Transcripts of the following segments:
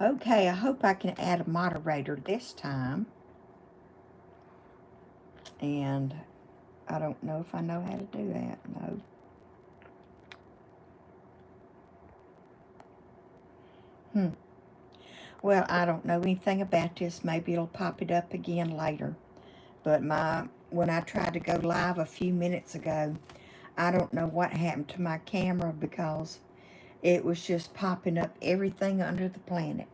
Okay, I hope I can add a moderator this time. And I don't know if I know how to do that. No. Well, I don't know anything about this. Maybe it'll pop it up again later. But when I tried to go live a few minutes ago, I don't know what happened to my camera because it was just popping up everything under the planet.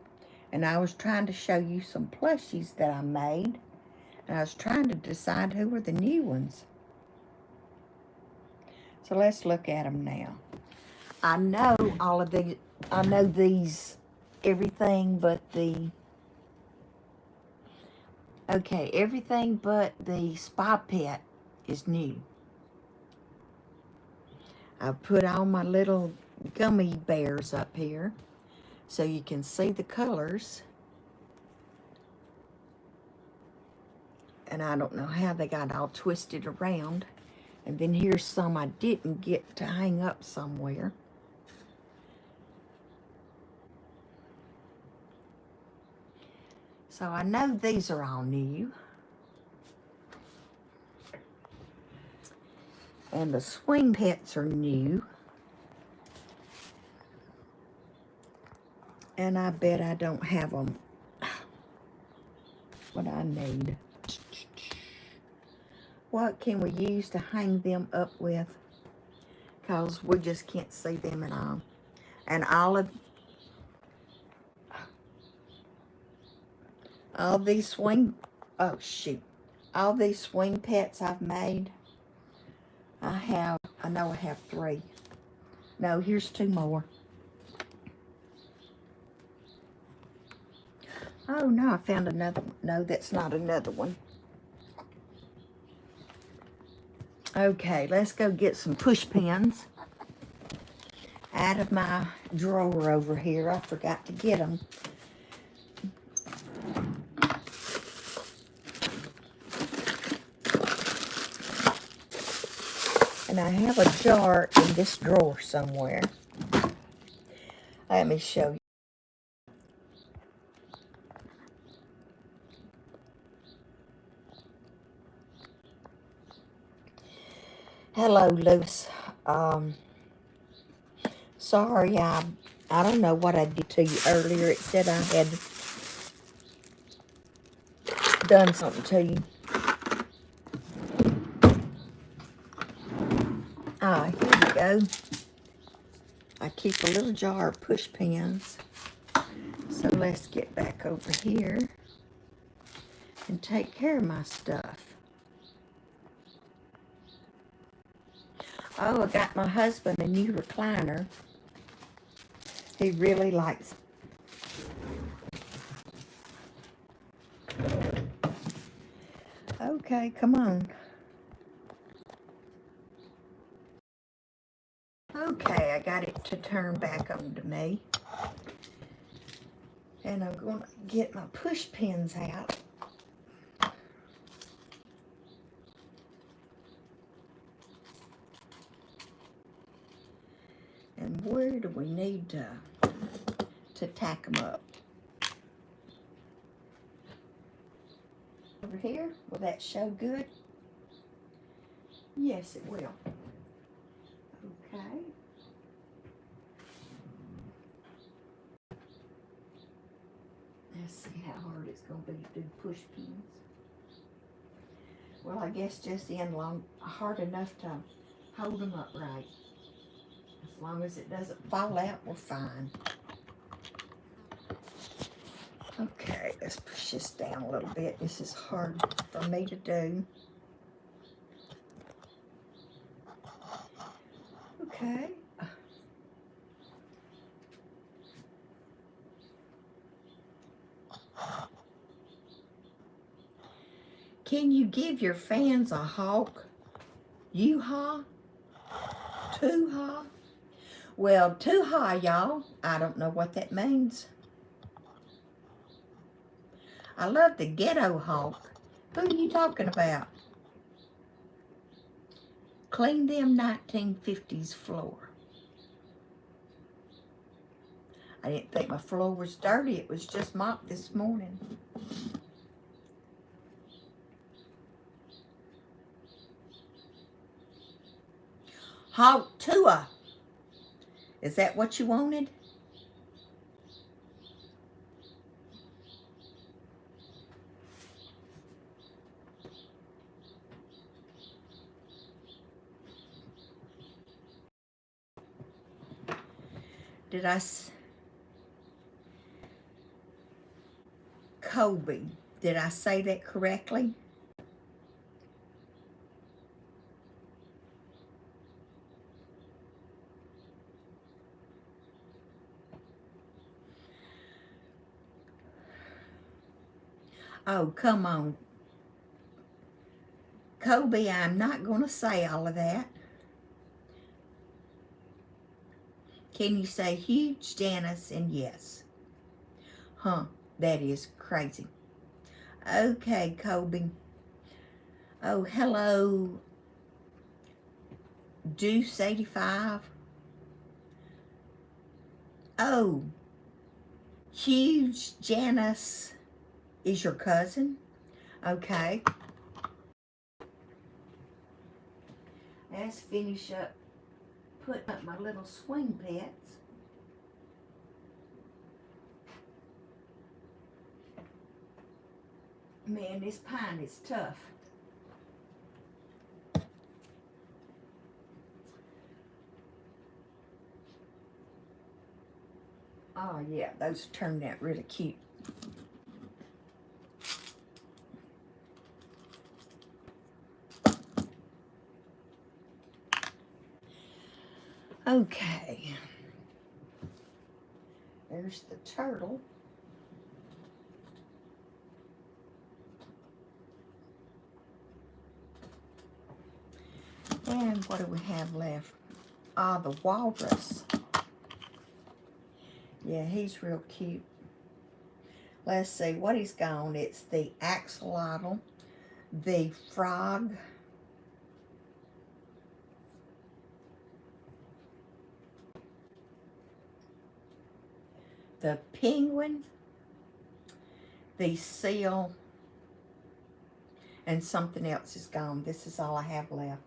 And I was trying to show you some plushies that I made. And I was trying to decide who were the new ones. So let's look at them now. I know all of these, I know these, everything but the, okay, everything but the Spa Pet is new. I've put all my little gummy bears up here so you can see the colors. And I don't know how they got all twisted around. And then here's some I didn't get to hang up somewhere. So I know these are all new. And the swing pets are new. And I bet I don't have them. What I need. What can we use to hang them up with? Because we just can't see them at all. And all these swing, oh shoot. All these swing pets I've made, I know I have 3. No, here's 2 more. Oh no, I found another one. No, that's not another one. Okay, let's go get some push pins out of my drawer over here. I forgot to get them. And I have a jar in this drawer somewhere. Let me show you. Hello, Luce. Sorry, I don't know what I did to you earlier. It said I had done something to you. Ah, here we go. I keep a little jar of push pins. So let's get back over here and take care of my stuff. Oh, I got my husband a new recliner. He really likes it. Okay, come on. Okay, I got it to turn back on to me. And I'm going to get my push pins out. And where do we need to tack them up? Over here? Will that show good? Yes, it will. Okay. Let's see how hard it's going to be to do push pins. Well, I guess just in hard enough to hold them up right. As long as it doesn't fall out, we're fine. Okay, let's push this down a little bit. This is hard for me to do. Okay. Can you give your fans a hawk? You-ha? Two-ha? Well, two-ha, y'all. I don't know what that means. I love the ghetto hawk. Who are you talking about? Clean them 1950s floor. I didn't think my floor was dirty. It was just mopped this morning. Hog Tua. Is that what you wanted? Did I... Kobe. Did I say that correctly? Oh, come on. Kobe, I'm not going to say all of that. Can you say huge, Janice, and yes? Huh, that is crazy. Okay, Kobe. Oh, hello, Deuce 85. Oh, huge, Janice is your cousin? Okay. Let's finish up putting up my little swing pets. Man, this pine is tough. Oh yeah, those turned out really cute. Okay. There's the turtle. And what do we have left? Ah, the walrus. Yeah, he's real cute. Let's see what he's gone. It's the axolotl, the frog, the penguin, the seal, and something else is gone. This is all I have left.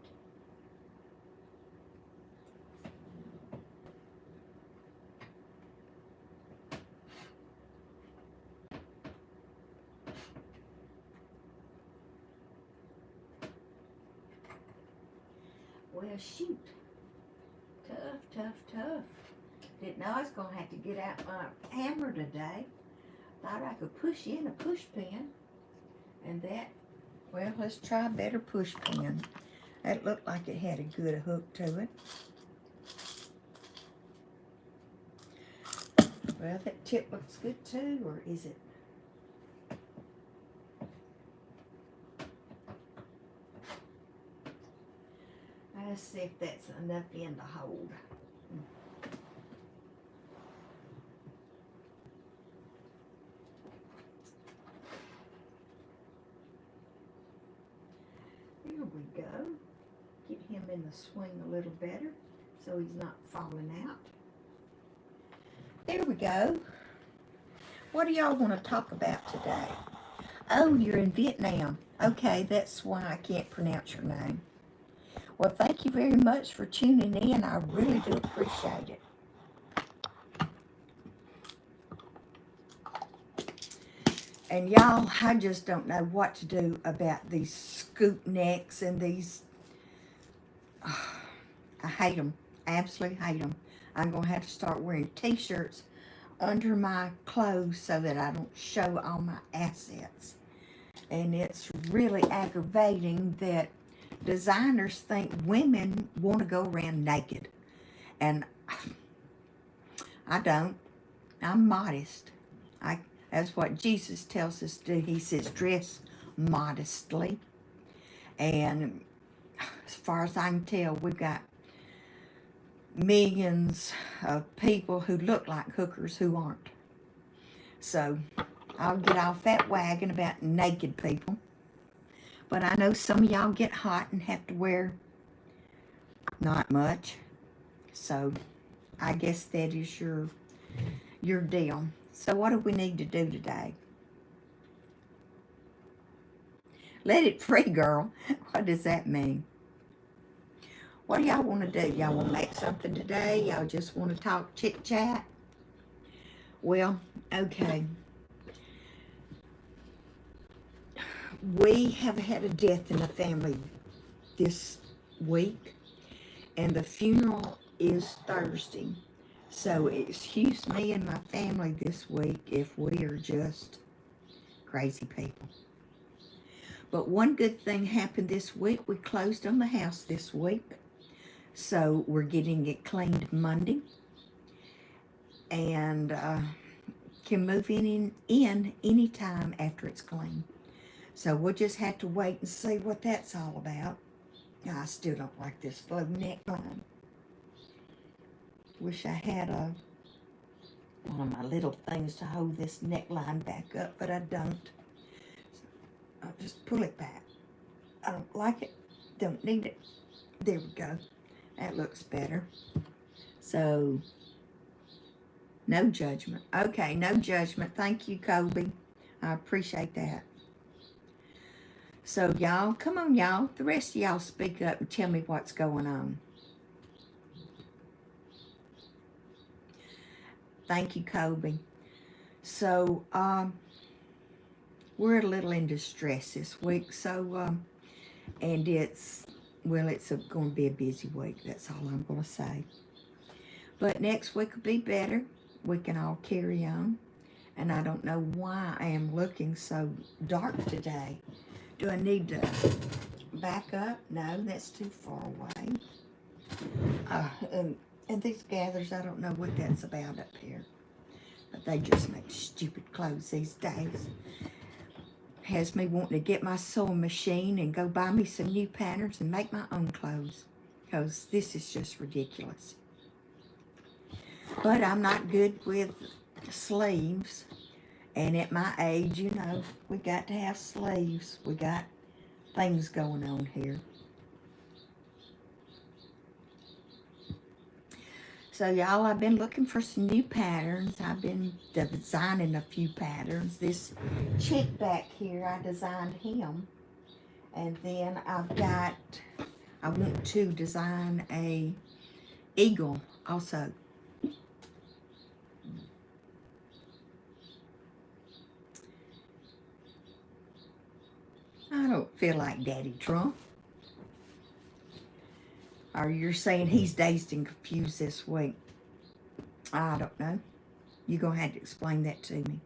Well, shoot. Tough, tough, tough. Didn't know I was going to have to get out my hammer today. Thought I could push in a push pin. And that, well, let's try a better push pin. That looked like it had a good hook to it. Well, that tip looks good too, or is it? Let's see if that's enough in to hold. There we go. Get him in the swing a little better so he's not falling out. There we go. What do y'all want to talk about today? Oh, you're in Vietnam. Okay, that's why I can't pronounce your name. Well, thank you very much for tuning in. I really do appreciate it. And y'all, I just don't know what to do about these scoop necks and these. I hate them. I absolutely hate them. I'm going to have to start wearing t-shirts under my clothes so that I don't show all my assets. And it's really aggravating that designers think women want to go around naked. And I don't. I'm modest. That's what Jesus tells us to do. He says, dress modestly. And as far as I can tell, we've got millions of people who look like hookers who aren't. So I'll get off that wagon about naked people. But I know some of y'all get hot and have to wear not much. So I guess that is your your deal. So what do we need to do today? Let it free, girl. What does that mean? What do y'all want to do? Y'all want to make something today? Y'all just want to talk chit-chat? Well, okay. We have had a death in the family this week, and the funeral is Thursday. So excuse me and my family this week if we are just crazy people. But one good thing happened this week. We closed on the house this week. So we're getting it cleaned Monday. And can move in anytime after it's clean. So we'll just have to wait and see what that's all about. I still don't like this low neckline. Wish I had one of my little things to hold this neckline back up, but I don't. So I'll just pull it back. I don't like it. Don't need it. There we go. That looks better. So, no judgment. Okay, no judgment. Thank you, Kobe. I appreciate that. So, y'all, come on, y'all. The rest of y'all speak up and tell me what's going on. Thank you, Kobe. So, we're a little in distress this week. So, and it's going to be a busy week. That's all I'm going to say. But next week will be better. We can all carry on. And I don't know why I am looking so dark today. Do I need to back up? No, that's too far away. And these gathers, I don't know what that's about up here. But they just make stupid clothes these days. Has me wanting to get my sewing machine and go buy me some new patterns and make my own clothes. Because this is just ridiculous. But I'm not good with sleeves. And at my age, you know, we got to have sleeves. We got things going on here. So, y'all, I've been looking for some new patterns. I've been designing a few patterns. This chick back here, I designed him. And then I want to design a eagle also. I don't feel like Daddy Trump. Or you're saying he's dazed and confused this week. I don't know. You're going to have to explain that to me.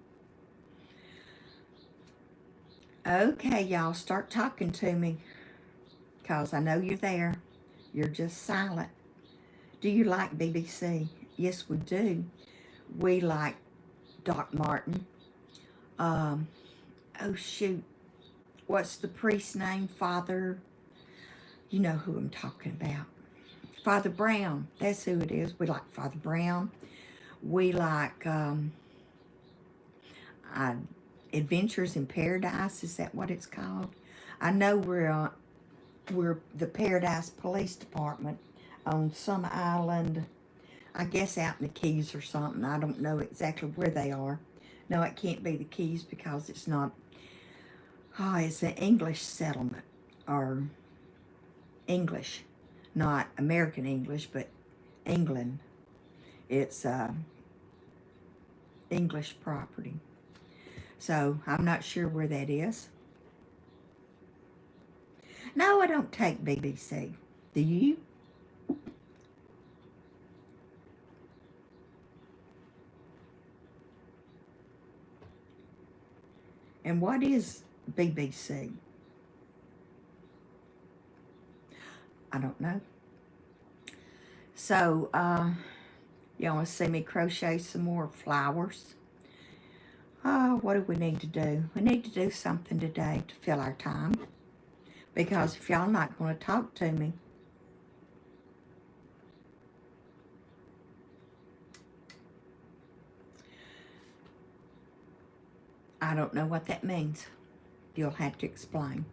Okay, y'all, start talking to me. Because I know you're there. You're just silent. Do you like BBC? Yes, we do. We like Doc Martin. Oh, shoot. What's the priest's name? Father. You know who I'm talking about. Father Brown. That's who it is. We like Father Brown. We like Adventures in Paradise. Is that what it's called? I know we're the Paradise Police Department on some island, I guess out in the Keys or something. I don't know exactly where they are. No, it can't be the Keys because it's not. Oh, it's an English settlement, or English, not American English, but England. It's English property. So I'm not sure where that is. No, I don't take BBC. Do you? And what is BBC? I don't know. So, y'all want to see me crochet some more flowers? Oh, what do we need to do? We need to do something today to fill our time. Because if y'all not going to talk to me, I don't know what that means. You'll have to explain.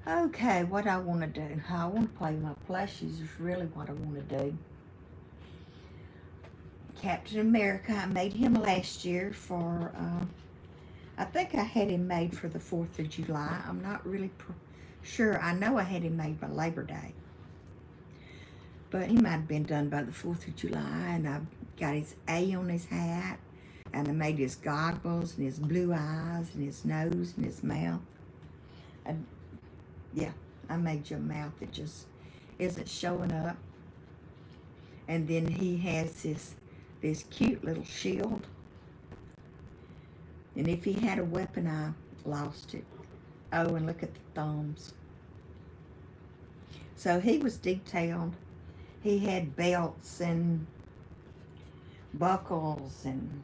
Okay, what I want to do. I want to play my plushies is really what I want to do. Captain America. I made him last year for, I think I had him made for the 4th of July. I'm not really sure. I know I had him made by Labor Day. But he might have been done by the 4th of July. And I've got his A on his hat. And I made his goggles and his blue eyes and his nose and his mouth. And yeah, I made your mouth that just isn't showing up. And then he has this cute little shield. And if he had a weapon, I lost it. Oh, and look at the thumbs. So he was detailed. He had belts and buckles, and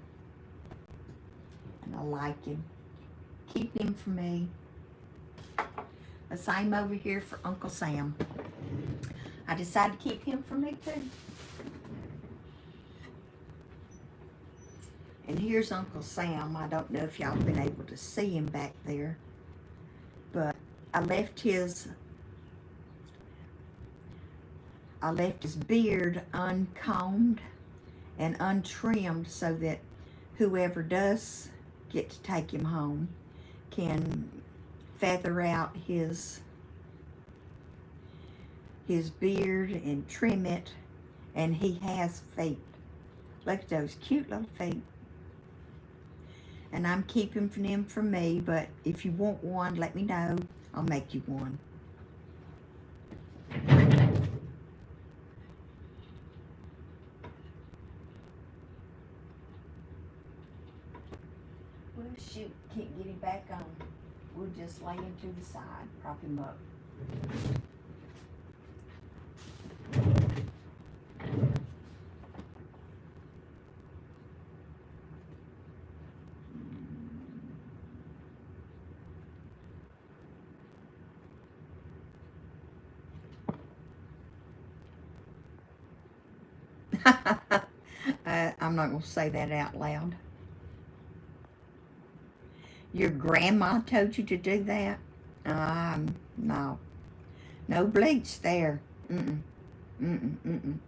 I like him. Keep him for me. The same over here for Uncle Sam. I decided to keep him for me too. And here's Uncle Sam. I don't know if y'all have been able to see him back there, but I left his beard uncombed and untrimmed so that whoever does get to take him home can feather out his beard and trim it. And he has feet. Look at those cute little feet. And I'm keeping them for me, but if you want one, let me know. I'll make you one. Well, shoot, can't get him back on. We'll just lay him to the side, prop him up. I'm not going to say that out loud. Your grandma told you to do that? No. No bleach there. Mm-mm. Mm-mm. Mm-mm.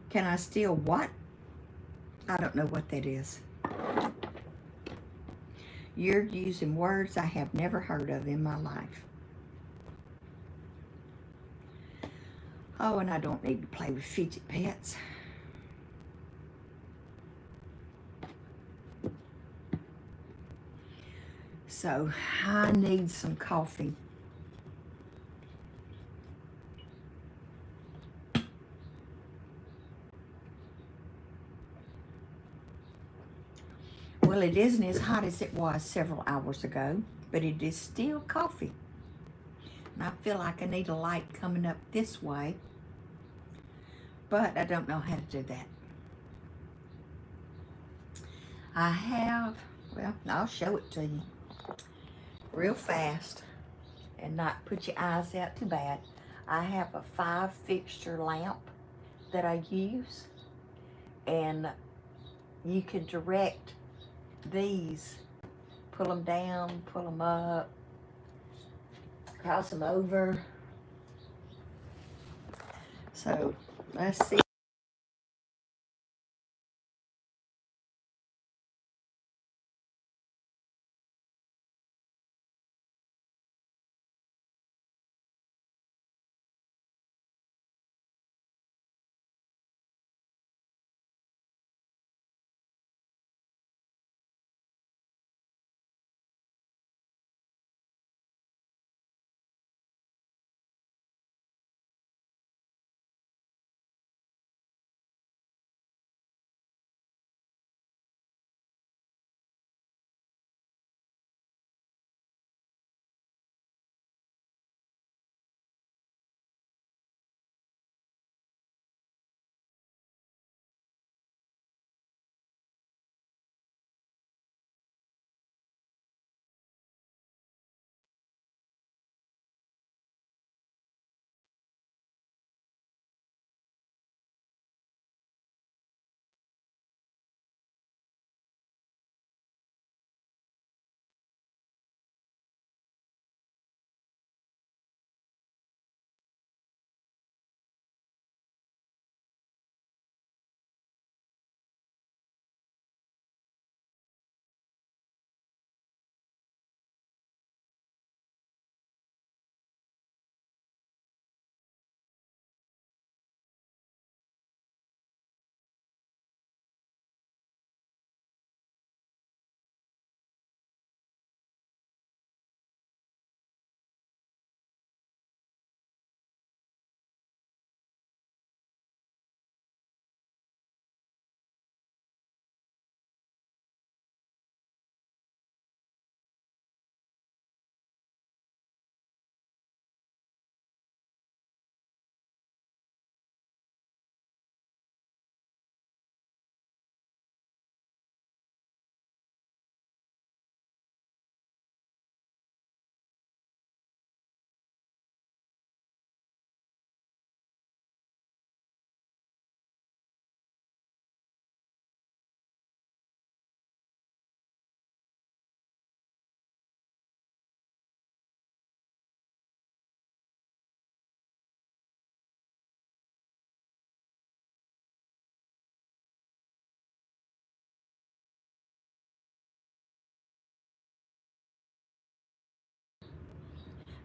Can I steal what? I don't know what that is. You're using words I have never heard of in my life. Oh, and I don't need to play with fidget pets. So, I need some coffee. Well, it isn't as hot as it was several hours ago, but it is still coffee. And I feel like I need a light coming up this way, but I don't know how to do that. I have, well, I'll show it to you real fast and not put your eyes out too bad. I have a 5 fixture lamp that I use, and you can direct these, pull them down, pull them up, cross them over. So let's see.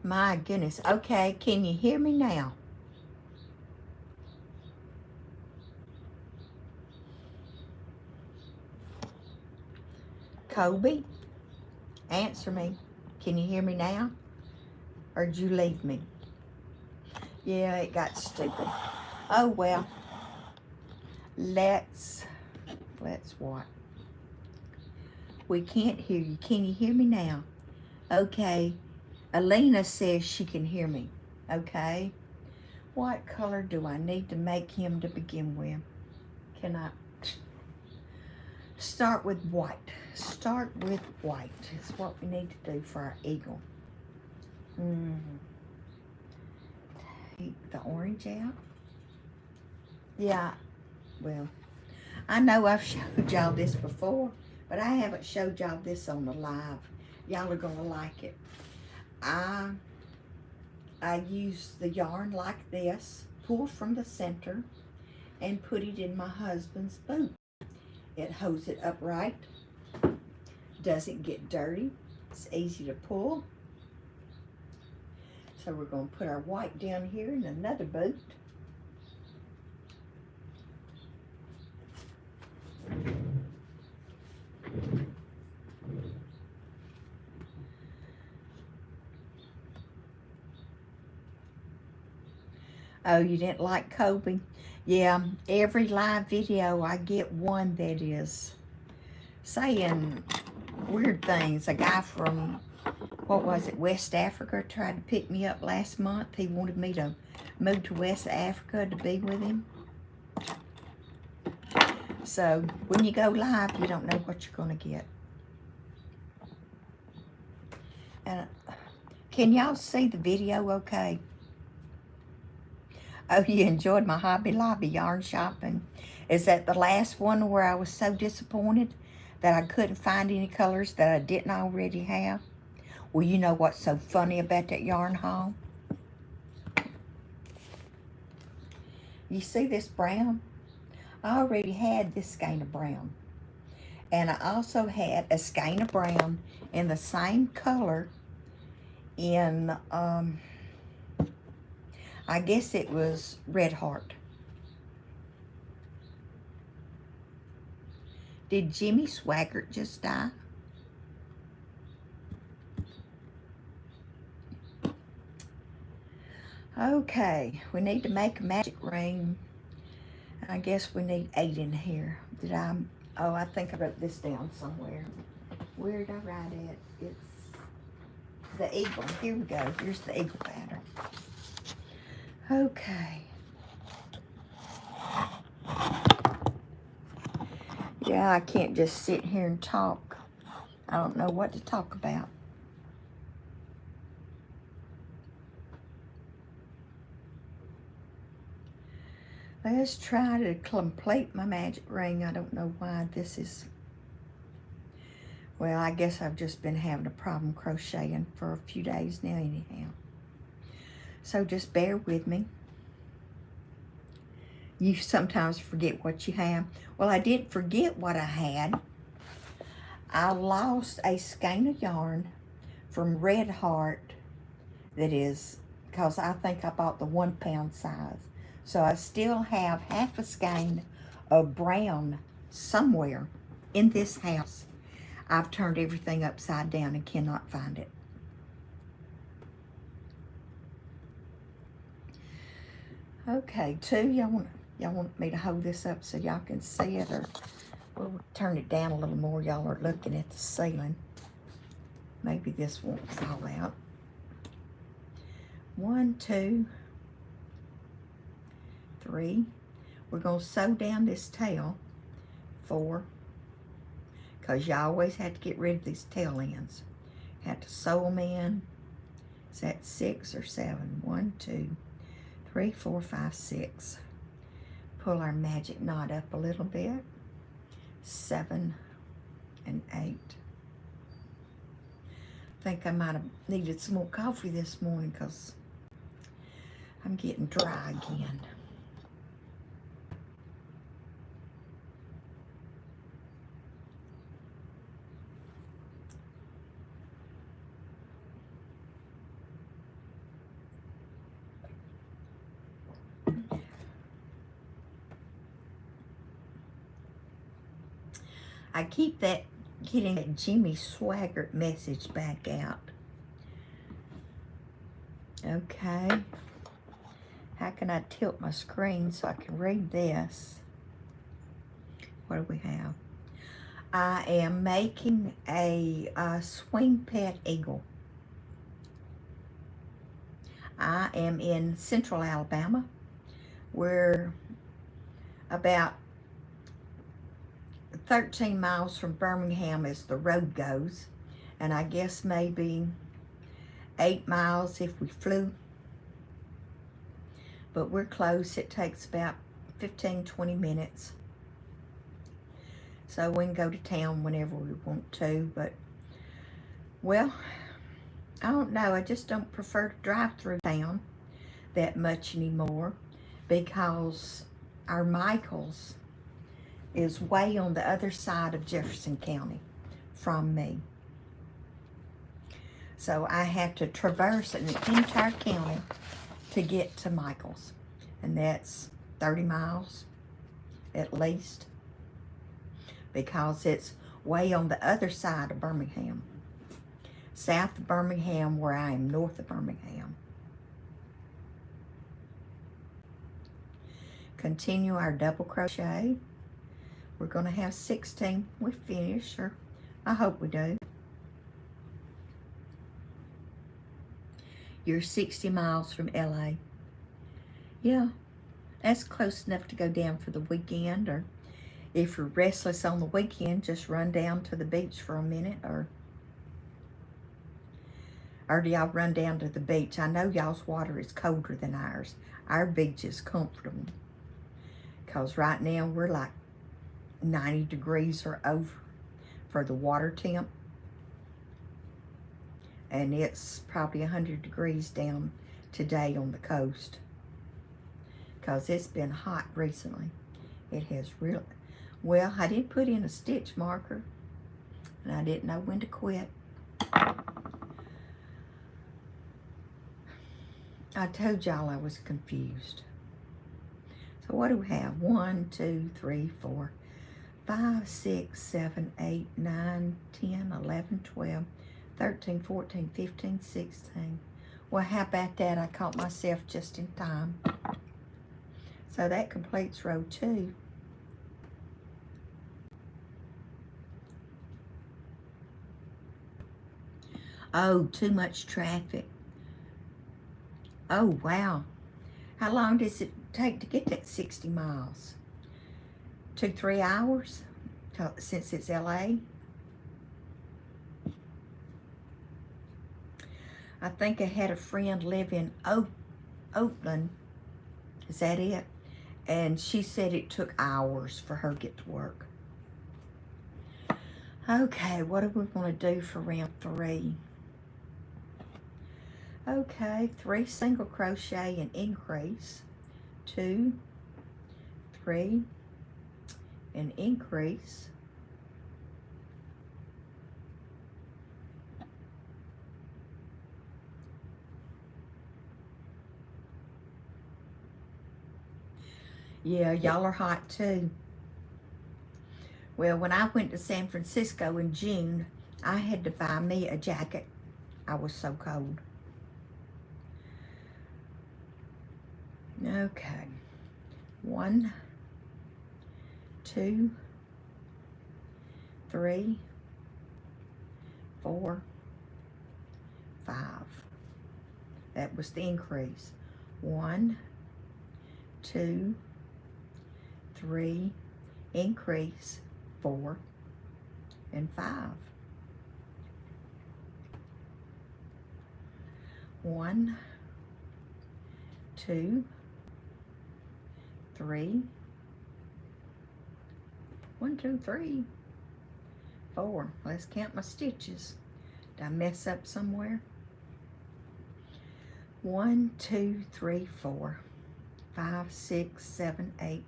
My goodness. Okay, can you hear me now? Kobe, answer me. Can you hear me now? Or did you leave me? Yeah, it got stupid. Oh, well. Let's what? We can't hear you. Can you hear me now? Okay. Alina says she can hear me. Okay. What color do I need to make him to begin with? Can I start with white? Start with white is what we need to do for our eagle. Take the orange out. Yeah, well, I know I've showed y'all this before, but I haven't showed y'all this on the live. Y'all are gonna like it. I use the yarn like this, pull from the center, and put it in my husband's boot. It holds it upright, doesn't get dirty, it's easy to pull. So we're going to put our white down here in another boot. Oh, you didn't like Kobe? Yeah, every live video I get one that is saying weird things. A guy from, what was it, West Africa tried to pick me up last month. He wanted me to move to West Africa to be with him. So when you go live, you don't know what you're going to get. And can y'all see the video okay? Oh, you enjoyed my Hobby Lobby yarn shopping. Is that the last one where I was so disappointed that I couldn't find any colors that I didn't already have? Well, you know what's so funny about that yarn haul? You see this brown? I already had this skein of brown. And I also had a skein of brown in the same color in, I guess it was Red Heart. Did Jimmy Swaggart just die? Okay, we need to make a magic ring. I guess we need 8 in here. Oh, I think I wrote this down somewhere. Where did I write it? It's the eagle. Here we go. Here's the eagle pattern. Okay. Yeah, I can't just sit here and talk. I don't know what to talk about. Let's try to complete my magic ring. I don't know why this is... Well, I guess I've just been having a problem crocheting for a few days now anyhow. So just bear with me. You sometimes forget what you have. Well, I didn't forget what I had. I lost a skein of yarn from Red Heart that is, because I think I bought the 1 pound size. So I still have half a skein of brown somewhere in this house. I've turned everything upside down and cannot find it. Okay, y'all want me to hold this up so y'all can see it, or we'll turn it down a little more. Y'all are looking at the ceiling. Maybe this won't fall out. 1, 2, 3. We're going to sew down this tail. 4. Because you always have to get rid of these tail ends. Have to sew them in. Is that 6 or 7? 1, 2, 3, 4, 5, 6. Pull our magic knot up a little bit. 7 and 8. I think I might have needed some more coffee this morning because I'm getting dry again. I keep getting that Jimmy Swaggart message back out. Okay. How can I tilt my screen so I can read this? What do we have? I am making a swing pet eagle. I am in central Alabama, where about 13 miles from Birmingham as the road goes, and I guess maybe 8 miles if we flew. But we're close. It takes about 15-20 minutes. So we can go to town whenever we want to, but, well, I don't know. I just don't prefer to drive through town that much anymore, because our Michaels is way on the other side of Jefferson County from me. So I have to traverse an entire county to get to Michaels, and that's 30 miles at least, because it's way on the other side of Birmingham. South of Birmingham, where I am north of Birmingham. Continue our double crochet. We're going to have 16 we finish, or I hope we do. You're 60 miles from LA. Yeah, that's close enough to go down for the weekend, or if you're restless on the weekend, just run down to the beach for a minute, or do y'all run down to the beach? I know y'all's water is colder than ours. Our beach is comfortable, because right now we're like 90 degrees or over for the water temp. And it's probably 100 degrees down today on the coast, because it's been hot recently. It has really, well, I did put in a stitch marker, and I didn't know when to quit. I told y'all I was confused. So what do we have? 1, 2, 3, 4, 5, 6, 7, 8, 9, 10, 11, 12, 13, 14, 15, 16. Well, how about that? I caught myself just in time. So that completes row 2. Oh, too much traffic. Oh, wow. How long does it take to get that 60 miles? 2-3 hours since it's LA? I think I had a friend live in Oakland. Is that it? And she said it took hours for her to get to work. Okay, what do we want to do for round 3? Okay, 3 single crochet and increase. 2, 3, and increase. Yeah, y'all are hot too. Well, when I went to San Francisco in June, I had to buy me a jacket. I was so cold. Okay. 1, 2, 3, 4, 5. That was the increase. 1, 2, 3, increase, 4, and 5. 1, 2, 3, 1, 2, 3, 4. Let's count my stitches. Did I mess up somewhere? 1, 2, 3, 4, 5, 6, 7, 8,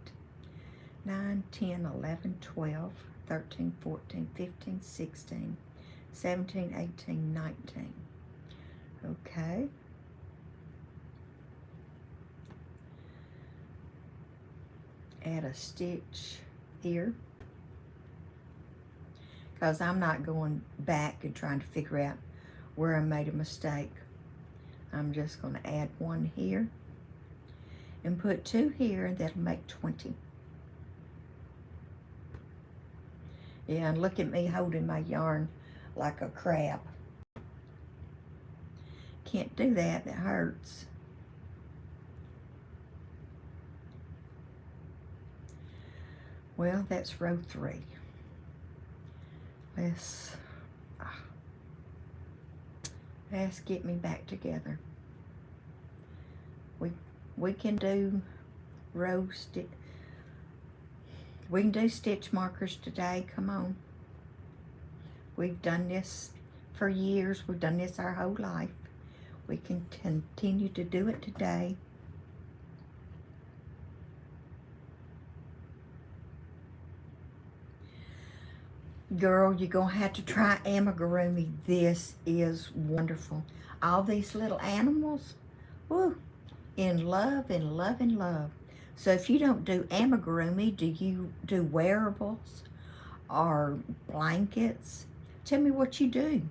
9, 10, 11, 12, 13, 14, 15, 16, 17, 18, 19. Okay. Add a stitch here. because I'm not going back and trying to figure out where I made a mistake. I'm just going to add 1 here and put 2 here, and that'll make 20. Yeah, and look at me holding my yarn like a crab. Can't do that, it hurts. Well, that's row 3. Let's get me back together. We can do we can do stitch markers today. Come on. We've done this for years. We've done this our whole life. We can continue to do it today. Girl, you're going to have to try amigurumi. This is wonderful. All these little animals, woo, in love, in love, in love. So if you don't do amigurumi, do you do wearables or blankets? Tell me what you do.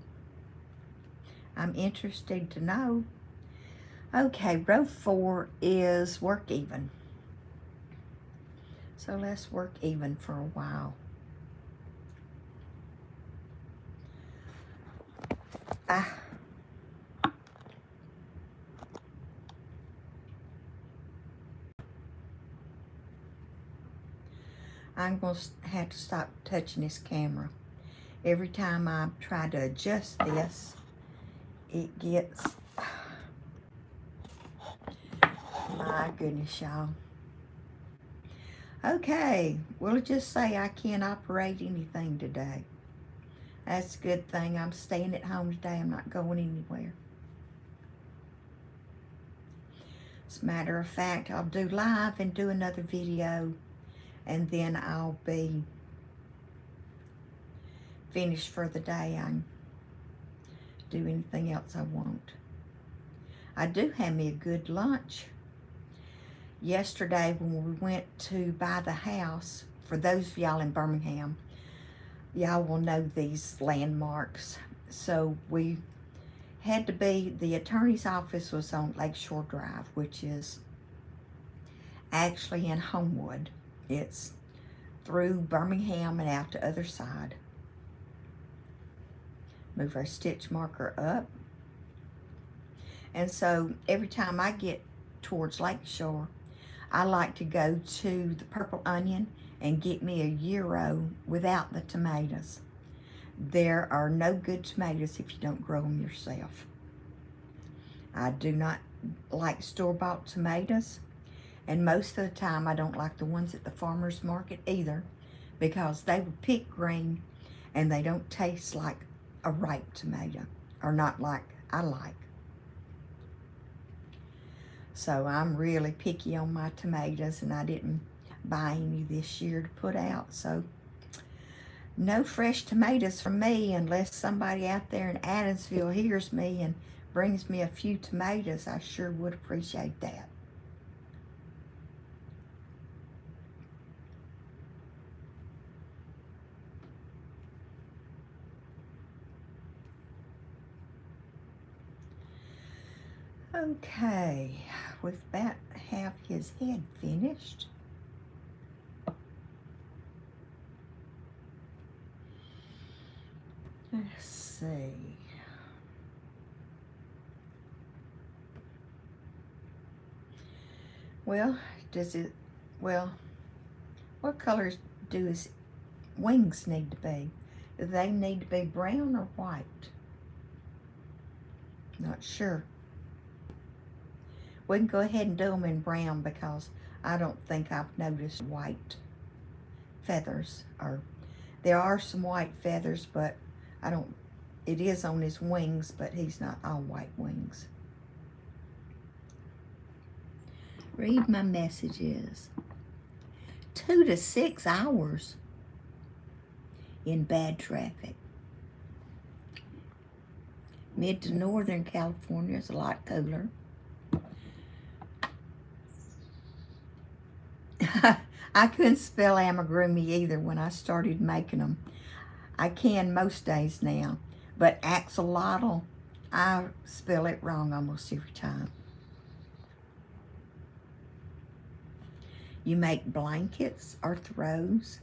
I'm interested to know. Okay, row 4 is work even. So let's work even for a while. I'm going to have to stop touching this camera. Every time I try to adjust this, it gets, my goodness, y'all. Okay, we'll just say I can't operate anything today. That's a good thing. I'm staying at home today. I'm not going anywhere. As a matter of fact, I'll do live and do another video, and then I'll be finished for the day. I can do anything else I want. I do have me a good lunch. Yesterday when we went to buy the house, for those of y'all in Birmingham, y'all will know these landmarks. So we had to be, the attorney's office was on Lakeshore Drive, which is actually in Homewood. It's through Birmingham and out the other side. Move our stitch marker up. And so every time I get towards Lakeshore, I like to go to the Purple Onion and get me a gyro without the tomatoes. There are no good tomatoes if you don't grow them yourself. I do not like store-bought tomatoes, and most of the time I don't like the ones at the farmer's market either, because they will pick green and they don't taste like a ripe tomato, or not like I like. So I'm really picky on my tomatoes, and I didn't buy any this year to put out. So no fresh tomatoes from me unless somebody out there in Adamsville hears me and brings me a few tomatoes. I sure would appreciate that. Okay, with about half his head finished. Let's see. Well, what colors do his wings need to be? Do they need to be brown or white? Not sure. We can go ahead and do them in brown because I don't think I've noticed white feathers. Or there are some white feathers, but I don't, it is on his wings, but he's not all white wings. Read my messages. 2 to 6 hours in bad traffic. Mid to northern California is a lot cooler. I couldn't spell amigurumi either when I started making them. I can most days now, but axolotl, I spell it wrong almost every time. You make blankets or throws.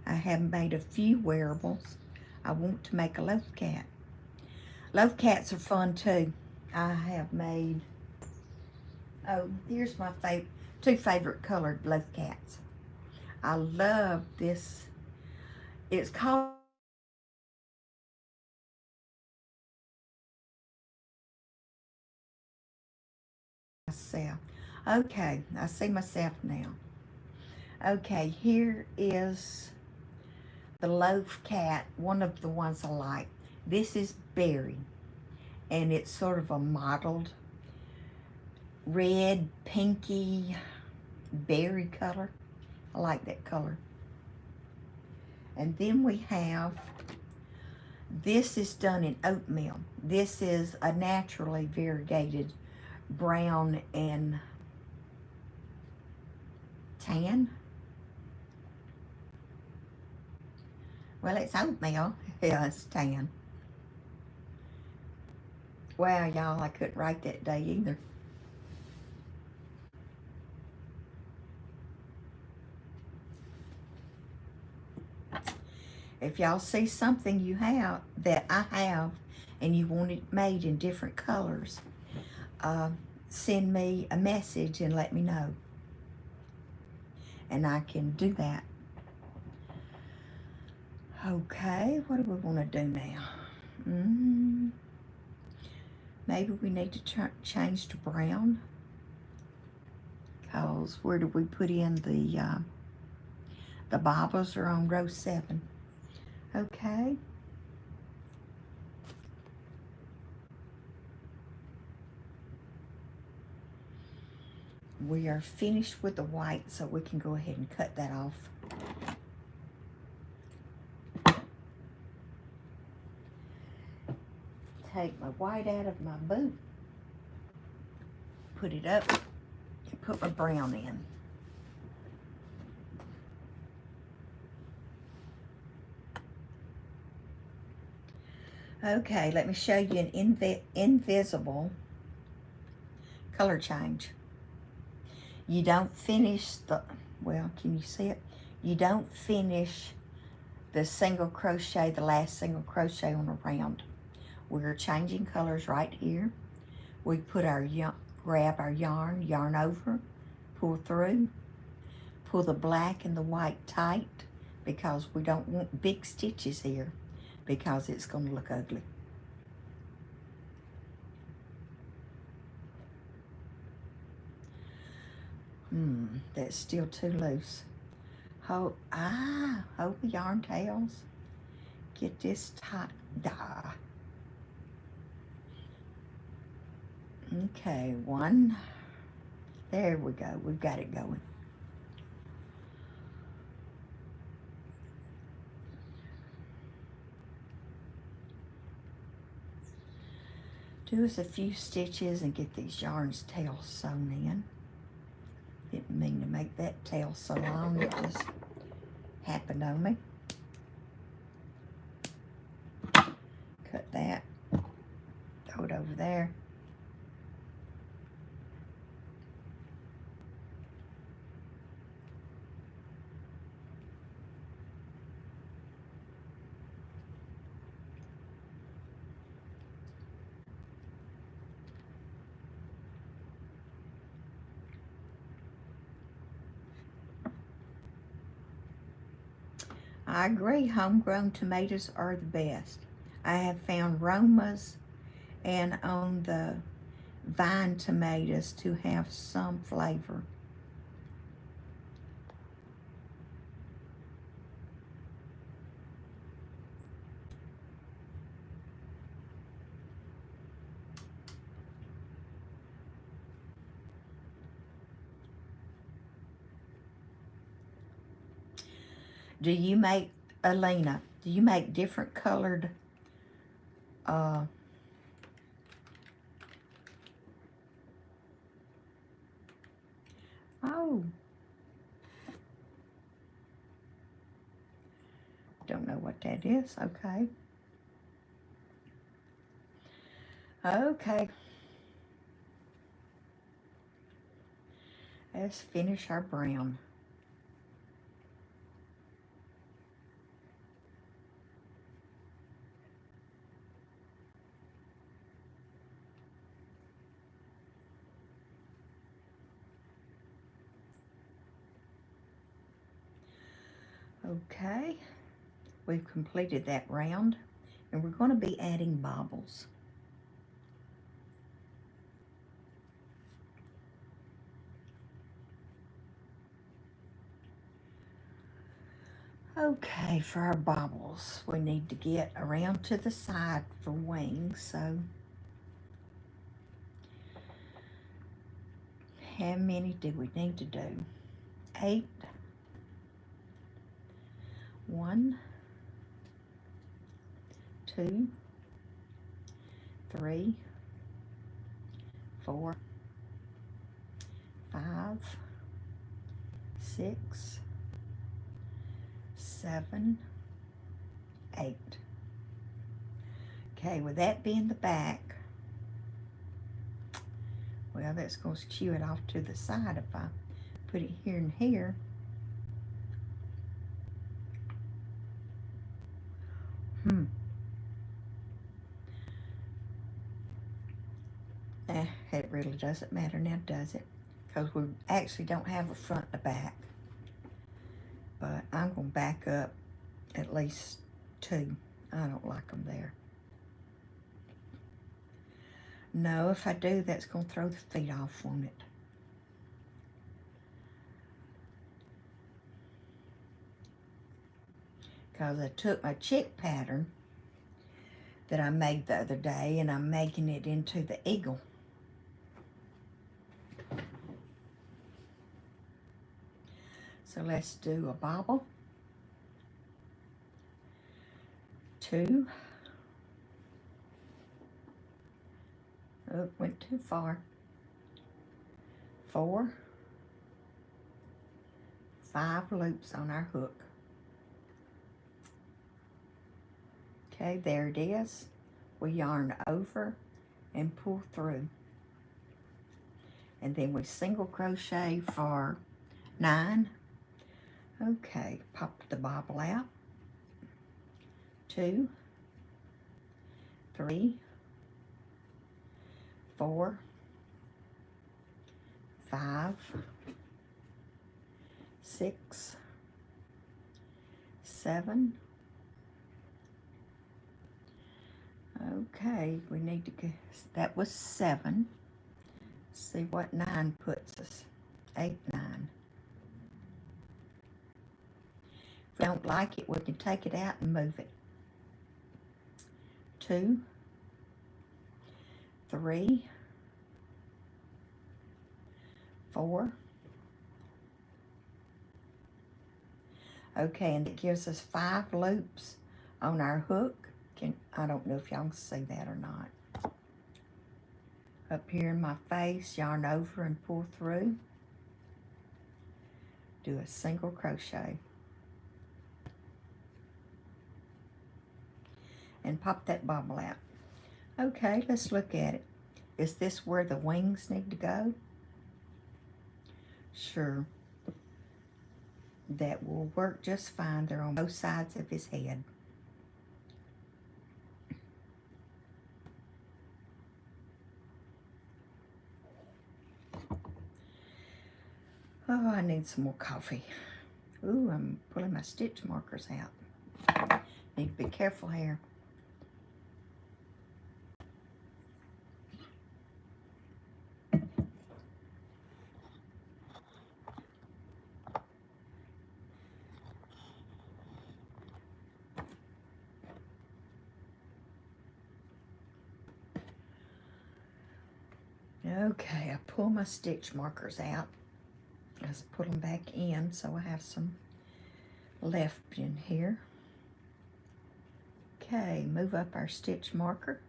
I have made a few wearables. I want to make a loaf cat. Loaf cats are fun too. I have made, oh, here's my two favorite colored loaf cats. I love this. It's called myself. Okay, I see myself now. Okay, here is the loaf cat, one of the ones I like. This is berry, and it's sort of a mottled red, pinky, berry color. I like that color. And then we have, this is done in oatmeal. This is a naturally variegated brown and tan. Well, it's oatmeal. Yeah, it's tan. Wow, y'all, I couldn't write that day either. If y'all see something you have that I have and you want it made in different colors, send me a message and let me know. And I can do that. Okay, what do we want to do now? Maybe we need to change to brown. Because where do we put in the bobbles are on row 7. Okay. We are finished with the white, so we can go ahead and cut that off. Take my white out of my boot, put it up, and put my brown in. Okay, let me show you an invisible color change. You don't finish the, well, can you see it? You don't finish the single crochet, the last single crochet on a round. We're changing colors right here. We put our grab our yarn over, pull through, pull the black and the white tight because we don't want big stitches here because it's going to look ugly. That's still too loose. Hold the yarn tails. Get this tight. Okay, one. There we go. We've got it going. Do us a few stitches and get these yarn's tails sewn in. Didn't mean to make that tail so long. It just happened on me. Cut that. Throw it over there. I agree, homegrown tomatoes are the best. I have found Roma's and on the vine tomatoes to have some flavor. Do you make, Alina, do you make different colored oh, don't know what that is. Okay. Okay. Let's finish our brown. Okay, we've completed that round, and we're going to be adding bobbles. Okay, for our bobbles, we need to get around to the side for wings, so how many do we need to do? 8. 1, 2, 3, 4, 5, 6, 7, 8. Okay, with that being the back, well, that's going to skew it off to the side if I put it here and here. It really doesn't matter now, does it? Because we actually don't have a front and a back. But I'm going to back up at least 2. I don't like them there. No, if I do, that's going to throw the feet off, won't it? Because I took my chick pattern that I made the other day, and I'm making it into the eagle. So let's do a bobble, 2, oh, went too far, 4, 5 loops on our hook. Okay, there it is. We yarn over and pull through. And then we single crochet for 9. Okay, pop the bobble out. 2, 3, 4, 5, 6, 7. Okay, we need to get, that was 7. See what 9 puts us. 8, 9. If we don't like it, we can take it out and move it. 2, 3, 4. Okay, and it gives us 5 loops on our hook. I don't know if y'all can see that or not. Up here in my face, yarn over and pull through. Do a single crochet. And pop that bobble out. Okay, let's look at it. Is this where the wings need to go? Sure. That will work just fine. They're on both sides of his head. Oh, I need some more coffee. Ooh, I'm pulling my stitch markers out. Need to be careful here. Okay, I pull my stitch markers out. Let's put them back in so I have some left in here. Okay, move up our stitch marker.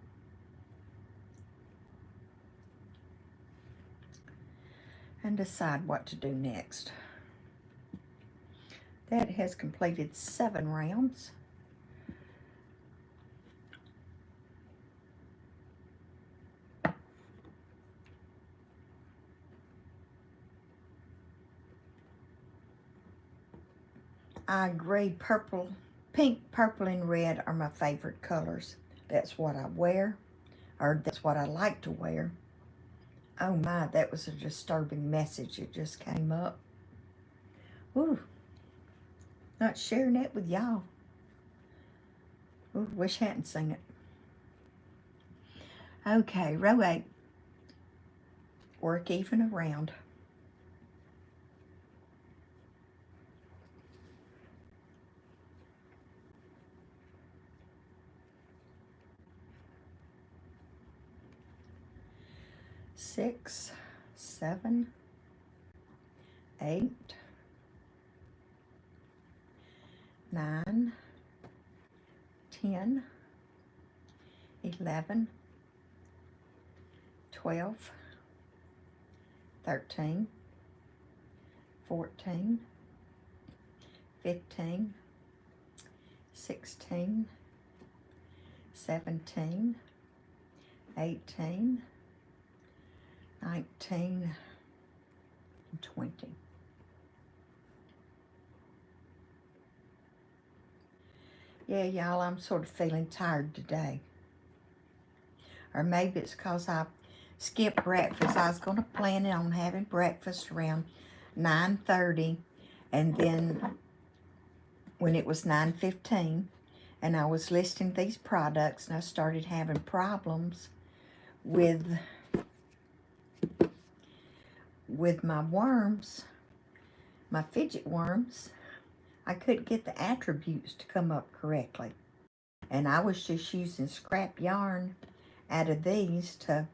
And decide what to do next. That has completed 7 rounds. I agree, pink, purple, and red are my favorite colors. That's what I wear, or that's what I like to wear. Oh my, that was a disturbing message. It just came up. Ooh, not sharing it with y'all. Ooh, wish I hadn't seen it. Okay, row 8. Work even around. Six, 7, 8, 9, 10, 11, 12, 13, 14, 15, 16, 17, 18, 19, and 20. Yeah, y'all, I'm sort of feeling tired today. Or maybe it's because I skipped breakfast. I was going to plan on having breakfast around 9:30, and then when it was 9:15, and I was listing these products, and I started having problems with my worms, my fidget worms. I couldn't get the attributes to come up correctly. And I was just using scrap yarn out of these to,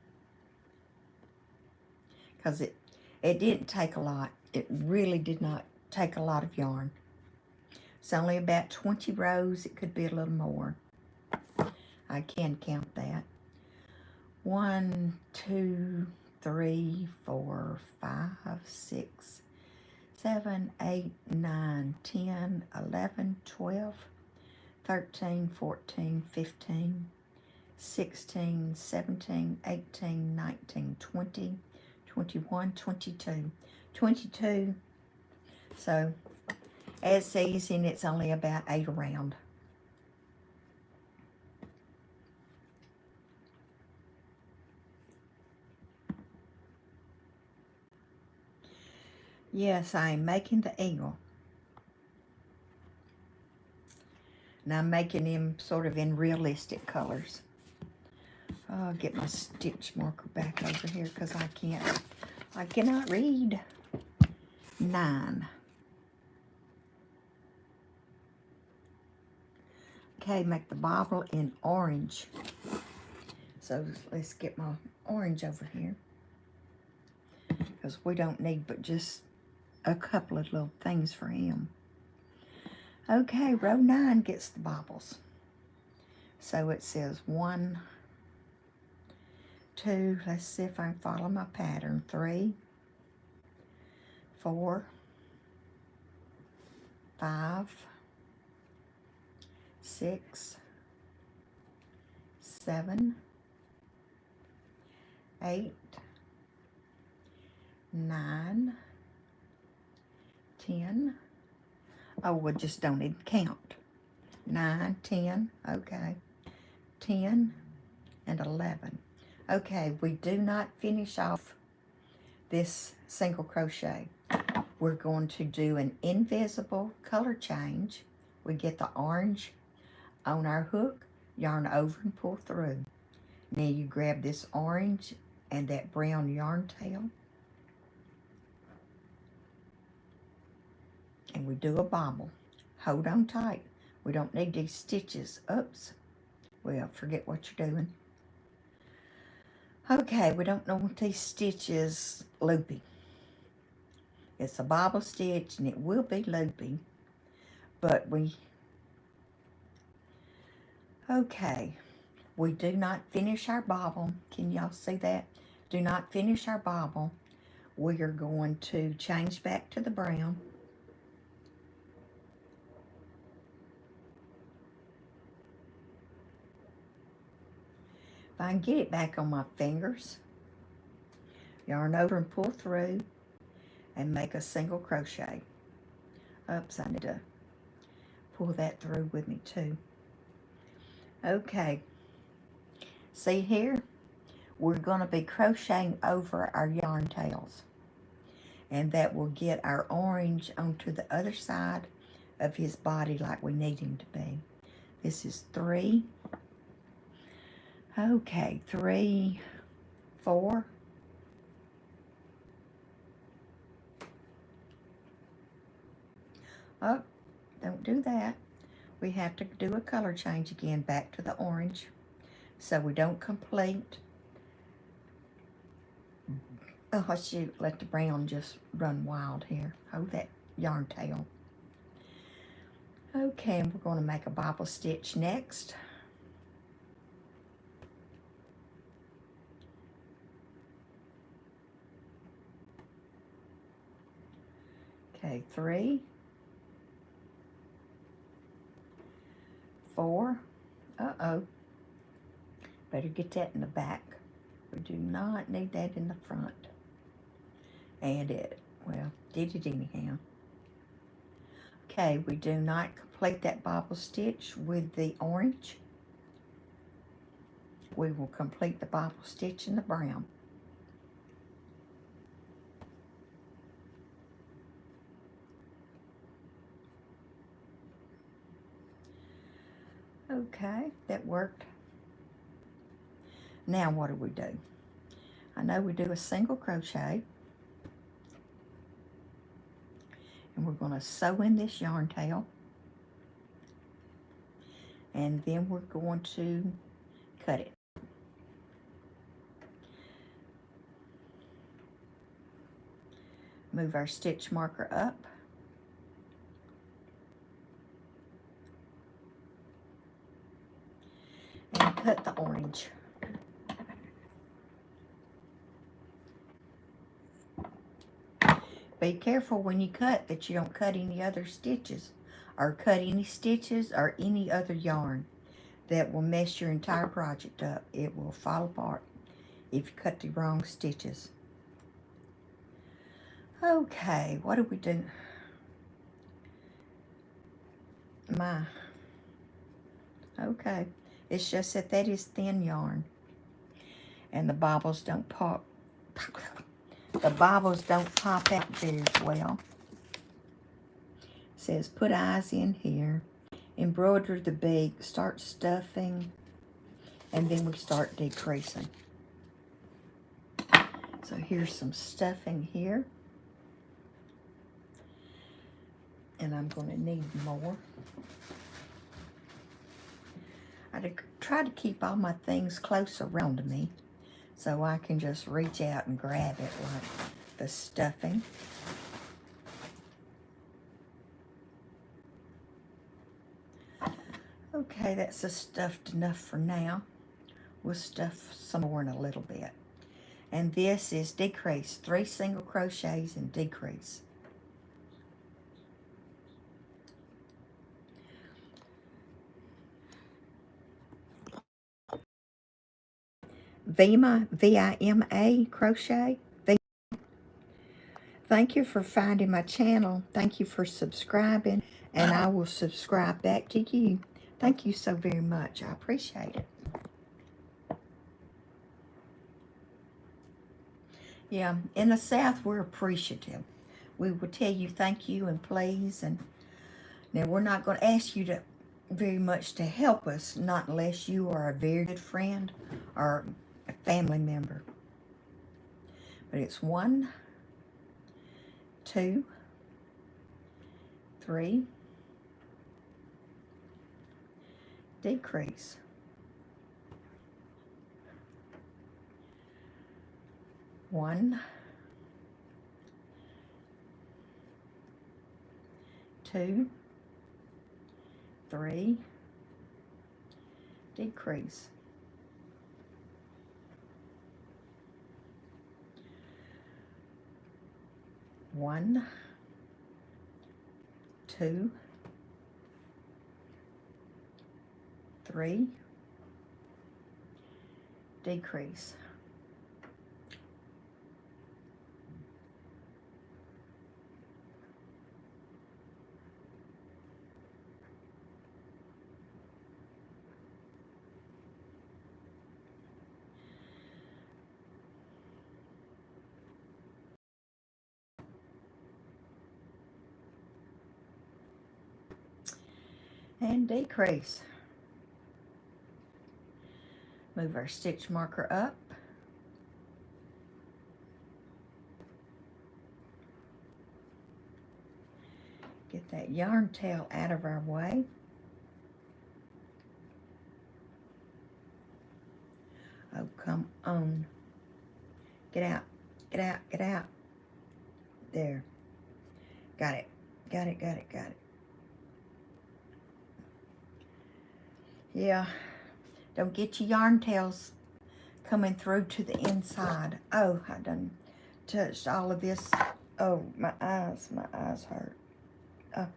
because it didn't take a lot. It really did not take a lot of yarn. It's only about 20 rows. It could be a little more. I can count that. 1, 2, 3, 4, 5, 6, 7, 8, 9, 10, 11, 12, 13, 14, 15, 16, 17, 18, 19, 20, 21, 22. 22. So, as these, and it's only about 8 around. Yes, I am making the eagle. And I'm making him sort of in realistic colors. I'll get my stitch marker back over here because I cannot read. 9. Okay, make the bobble in orange. So let's get my orange over here, because we don't need but just a couple of little things for him. Okay, row 9 gets the bobbles. So it says 1, 2, let's see if I can follow my pattern. 3, 4, 5, 6, 7, 8, 9, 10. Oh, we just don't even count. 9, 10, okay. 10 and 11. Okay, we do not finish off this single crochet. We're going to do an invisible color change. We get the orange on our hook, yarn over and pull through. Now you grab this orange and that brown yarn tail, and we do a bobble. Hold on tight. We don't need these stitches. Oops. Well, forget what you're doing. Okay, we don't want these stitches loopy. It's a bobble stitch and it will be loopy, but okay, we do not finish our bobble. Can y'all see that? Do not finish our bobble. We are going to change back to the brown. If I can get it back on my fingers, yarn over and pull through and make a single crochet. Oops, I need to pull that through with me too. Okay, see here, we're going to be crocheting over our yarn tails, and that will get our orange onto the other side of his body like we need him to be. This is 3. Okay, 3, 4. Oh, don't do that. We have to do a color change again back to the orange so we don't complete. Oh shoot, let the brown just run wild here. Hold that yarn tail. Okay, and we're going to make a bobble stitch next. Okay, 3, 4. Uh-oh. Better get that in the back. We do not need that in the front. And it, well, did it anyhow. Okay, we do not complete that bobble stitch with the orange. We will complete the bobble stitch in the brown. Okay, that worked. Now what do? I know we do a single crochet. And we're going to sew in this yarn tail. And then we're going to cut it. Move our stitch marker up. And cut the orange. Be careful when you cut that you don't cut any other stitches or cut any stitches or any other yarn. That will mess your entire project up. It will fall apart if you cut the wrong stitches. Okay, what do we do? Okay, it's just that is thin yarn. And the bobbles don't pop. The bobbles don't pop out very well. It says put eyes in here. Embroider the beak, start stuffing, and then we start decreasing. So here's some stuffing here. And I'm going to need more. I try to keep all my things close around me so I can just reach out and grab it like the stuffing. Okay, that's stuffed enough for now. We'll stuff some more in a little bit. And this is decrease, 3 single crochets and decrease. Vima, V-I-M-A, crochet. Thank you for finding my channel. Thank you for subscribing, and I will subscribe back to you. Thank you so very much. I appreciate it. Yeah, in the South, we're appreciative. We will tell you thank you and please. And now we're not going to ask you to very much to help us, not unless you are a very good friend or a family member. But it's 1, 2, 3, decrease. 1, 2, 3, decrease. 1, 2, 3, decrease. and decrease. Move our stitch marker up. Get that yarn tail out of our way. Oh, come on. Get out, get out, get out. There. Got it, got it, got it, got it. Yeah, don't get your yarn tails coming through to the inside. Oh, I done touched all of this. Oh, my eyes hurt. Oh,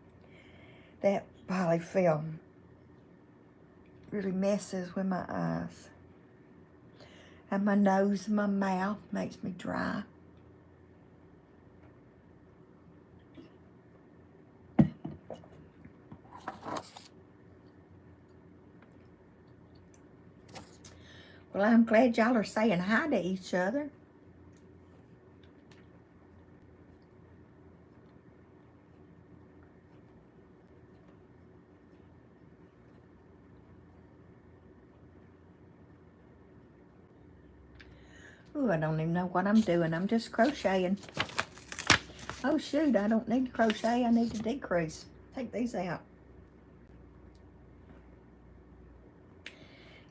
that polyfilm really messes with my eyes. And my nose and my mouth makes me dry. Well, I'm glad y'all are saying hi to each other. Ooh, I don't even know what I'm doing. I'm just crocheting. Oh, shoot, I don't need to crochet. I need to decrease. Take these out.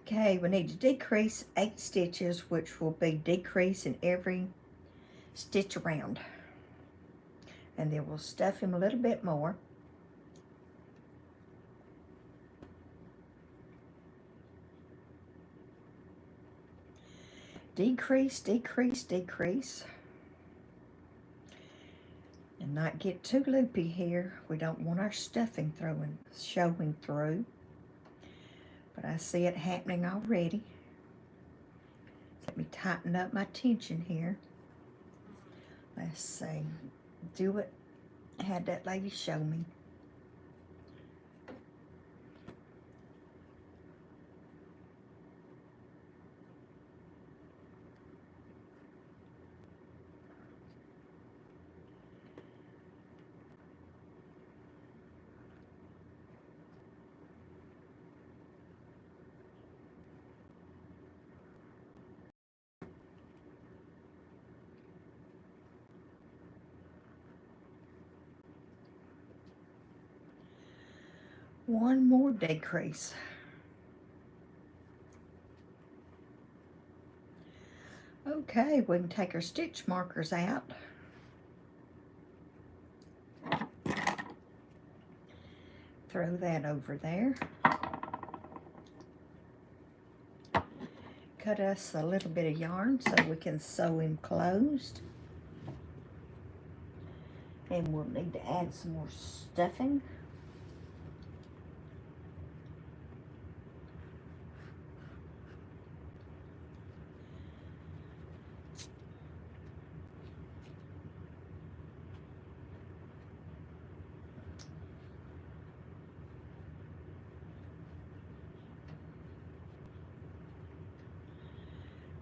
Okay, we need to decrease 8 stitches, which will be decrease in every stitch around. And then we'll stuff him a little bit more. Decrease, decrease, decrease. And not get too loopy here. We don't want our stuffing showing through. But I see it happening already. Let me tighten up my tension here. Let's see. Do it. Had that lady show me. One more decrease. Okay, we can take our stitch markers out. Throw that over there. Cut us a little bit of yarn so we can sew him closed. And we'll need to add some more stuffing.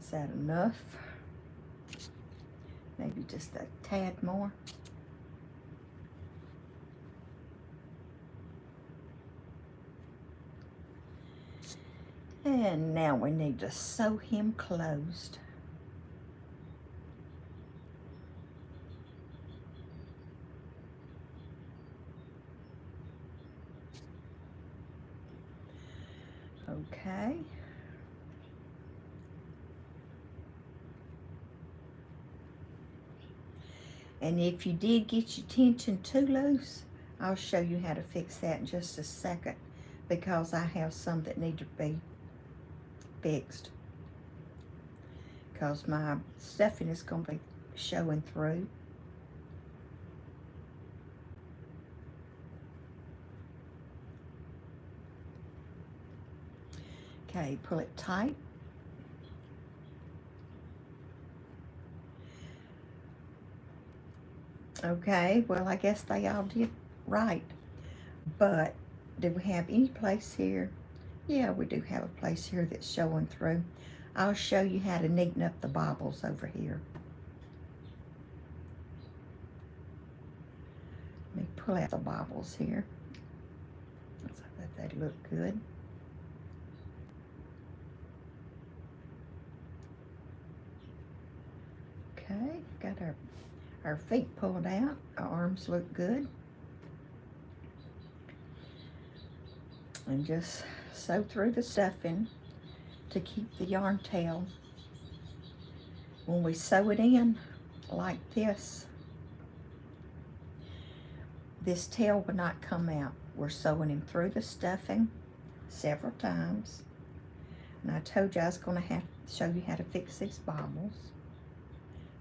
Is that enough? Maybe just a tad more. And now we need to sew him closed. Okay. And if you did get your tension too loose, I'll show you how to fix that in just a second, because I have some that need to be fixed, because my stuffing is going to be showing through. Okay, pull it tight. Okay, well, I guess they all did right. But do we have any place here? Yeah, we do have a place here that's showing through. I'll show you how to neaten up the bobbles over here. Let me pull out the bobbles here so that they They look good. Okay, got our feet pulled out. Our arms look good. And just sew through the stuffing to keep the yarn tail. When we sew it in like this, this tail will not come out. We're sewing him through the stuffing several times. And I told you I was going to have to show you how to fix these bobbles.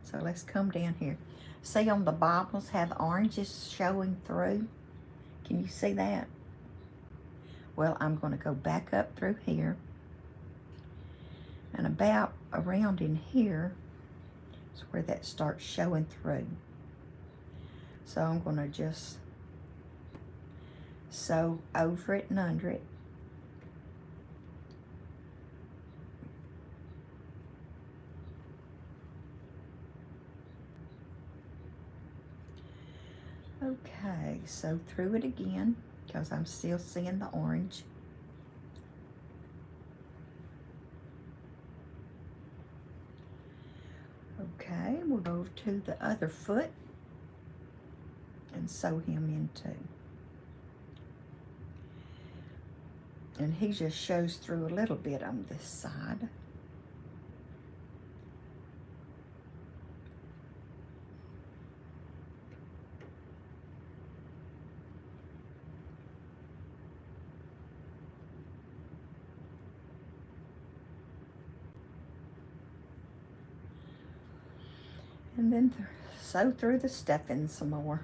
So let's come down here. See on the bobbles how the orange is showing through? Can you see that? Well, I'm going to go back up through here. And about around in here is where that starts showing through. So I'm going to just sew over it and under it. Okay, sew through it again because I'm still seeing the orange. Okay, we'll go over to the other foot and sew him in too. And he just shows through a little bit on this side. And then sew through the stuffing some more.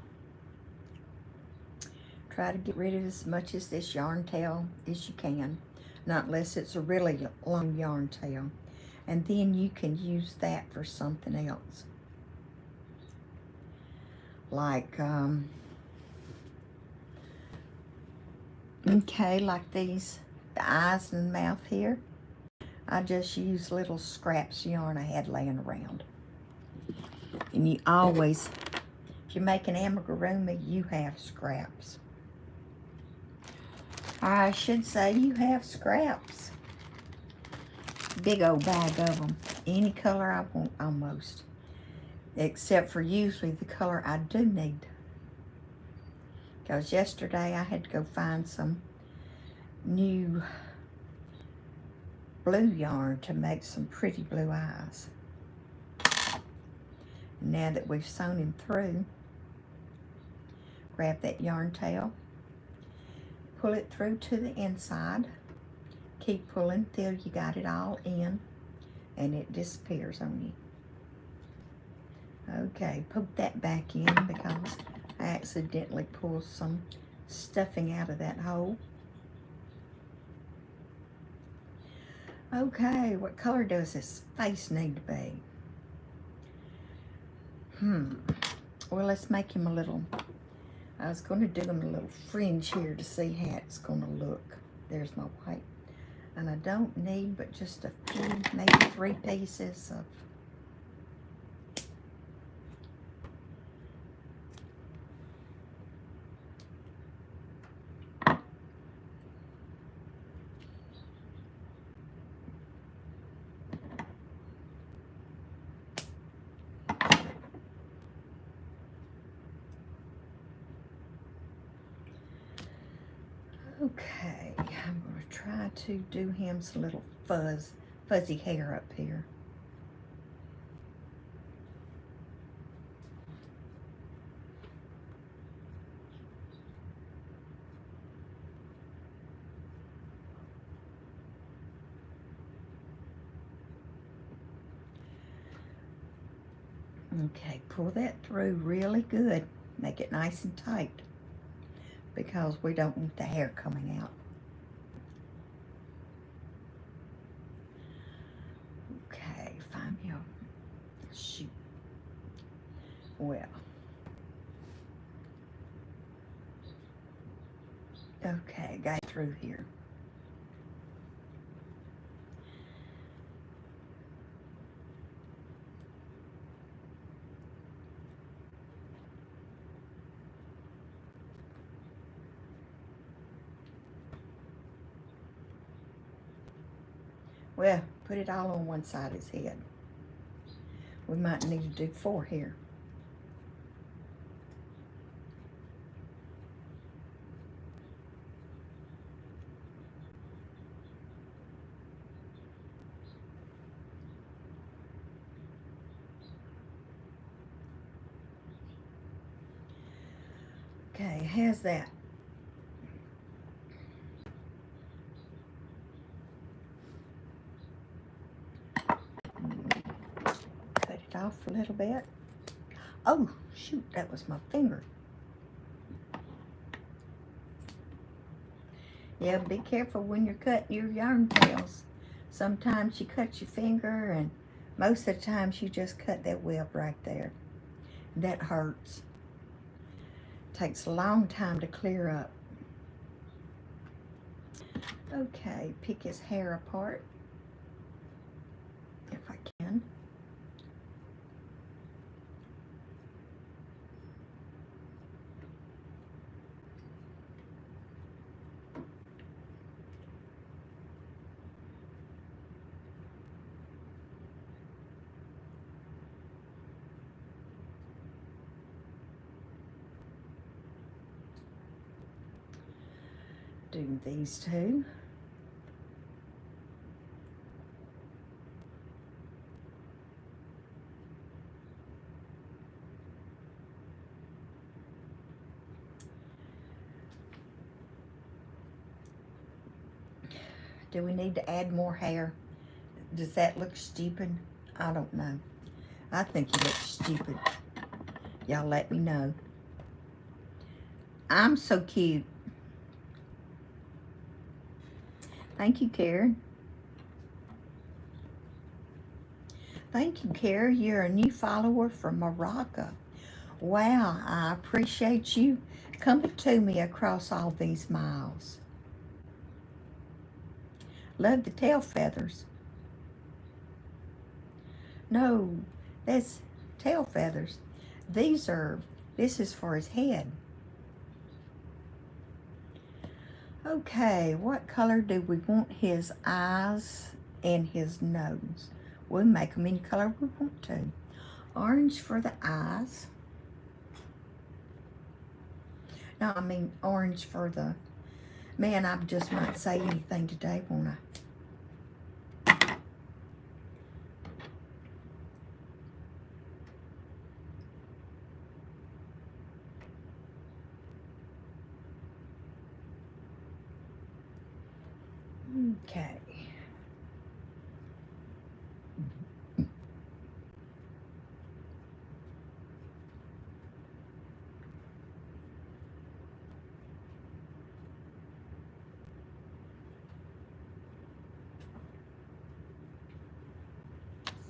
Try to get rid of as much of this yarn tail as you can, not unless it's a really long yarn tail. And then you can use that for something else. Like, okay, like these, the eyes and mouth here. I just use little scraps of yarn I had laying around. And you always, if you're making amigurumi, you have scraps. Or I should say you have scraps. Big old bag of them. Any color I want, almost. Except for usually the color I do need. Because yesterday I had to go find some new blue yarn to make some pretty blue eyes. Now that we've sewn him through, grab that yarn tail, pull it through to the inside, keep pulling till you got it all in and it disappears on you. Okay, put that back in because I accidentally pulled some stuffing out of that hole. Okay, what color does this face need to be? Well, let's make him a little, I was going to do him a little fringe here to see how it's going to look. There's my white. And I don't need but just a few, maybe 3 pieces of okay, I'm going to try to do him some little fuzzy hair up here. Okay, pull that through really good. Make it nice and tight because we don't want the hair coming out. Okay, find me a shoot. Well, okay, got through here. Well, put it all on one side of his head. We might need to do 4 here. Okay, how's that? Cut it off a little bit. Oh, shoot, that was my finger. Yeah, be careful when you're cutting your yarn tails. Sometimes you cut your finger, and most of the times you just cut that web right there. That hurts. Takes a long time to clear up. Okay, pick his hair apart, if I can. Do these two. Do we need to add more hair? Does that look stupid? I don't know. I think it looks stupid. Y'all let me know. I'm so cute. Thank you, Karen. Thank you, Karen. You're a new follower from Morocco. Wow, I appreciate you coming to me across all these miles. Love the tail feathers. No, that's tail feathers. This is for his head. Okay, what color do we want his eyes and his nose? We'll make them any color we want to. Orange for the eyes. No, I mean orange for the... Man, I just might say anything today, won't I? Okay.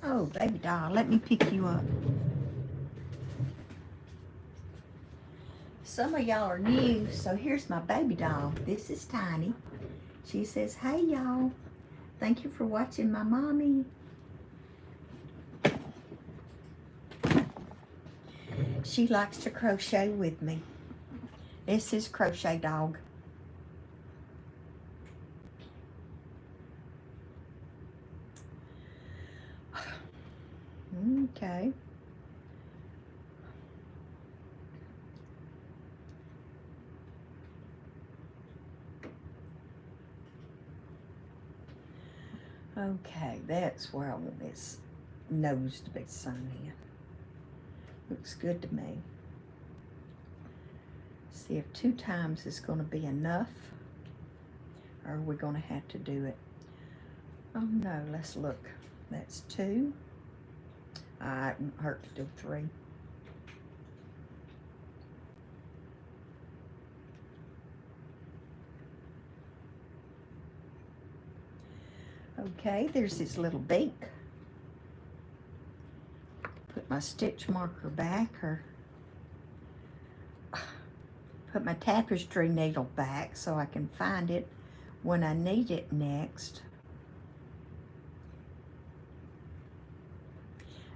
Oh, baby doll, let me pick you up. Some of y'all are new, so here's my baby doll. This is Tiny. She says, hey, y'all. Thank you for watching my mommy. She likes to crochet with me. This is Crochet Dog. Okay. Okay, that's where I want this nose to be sewn in. Looks good to me. See if 2 times is going to be enough, or we're going to have to do it. Oh no, let's look. That's 2. It won't hurt to do 3. Okay, there's this little beak. Put my stitch marker back, or put my tapestry needle back so I can find it when I need it next.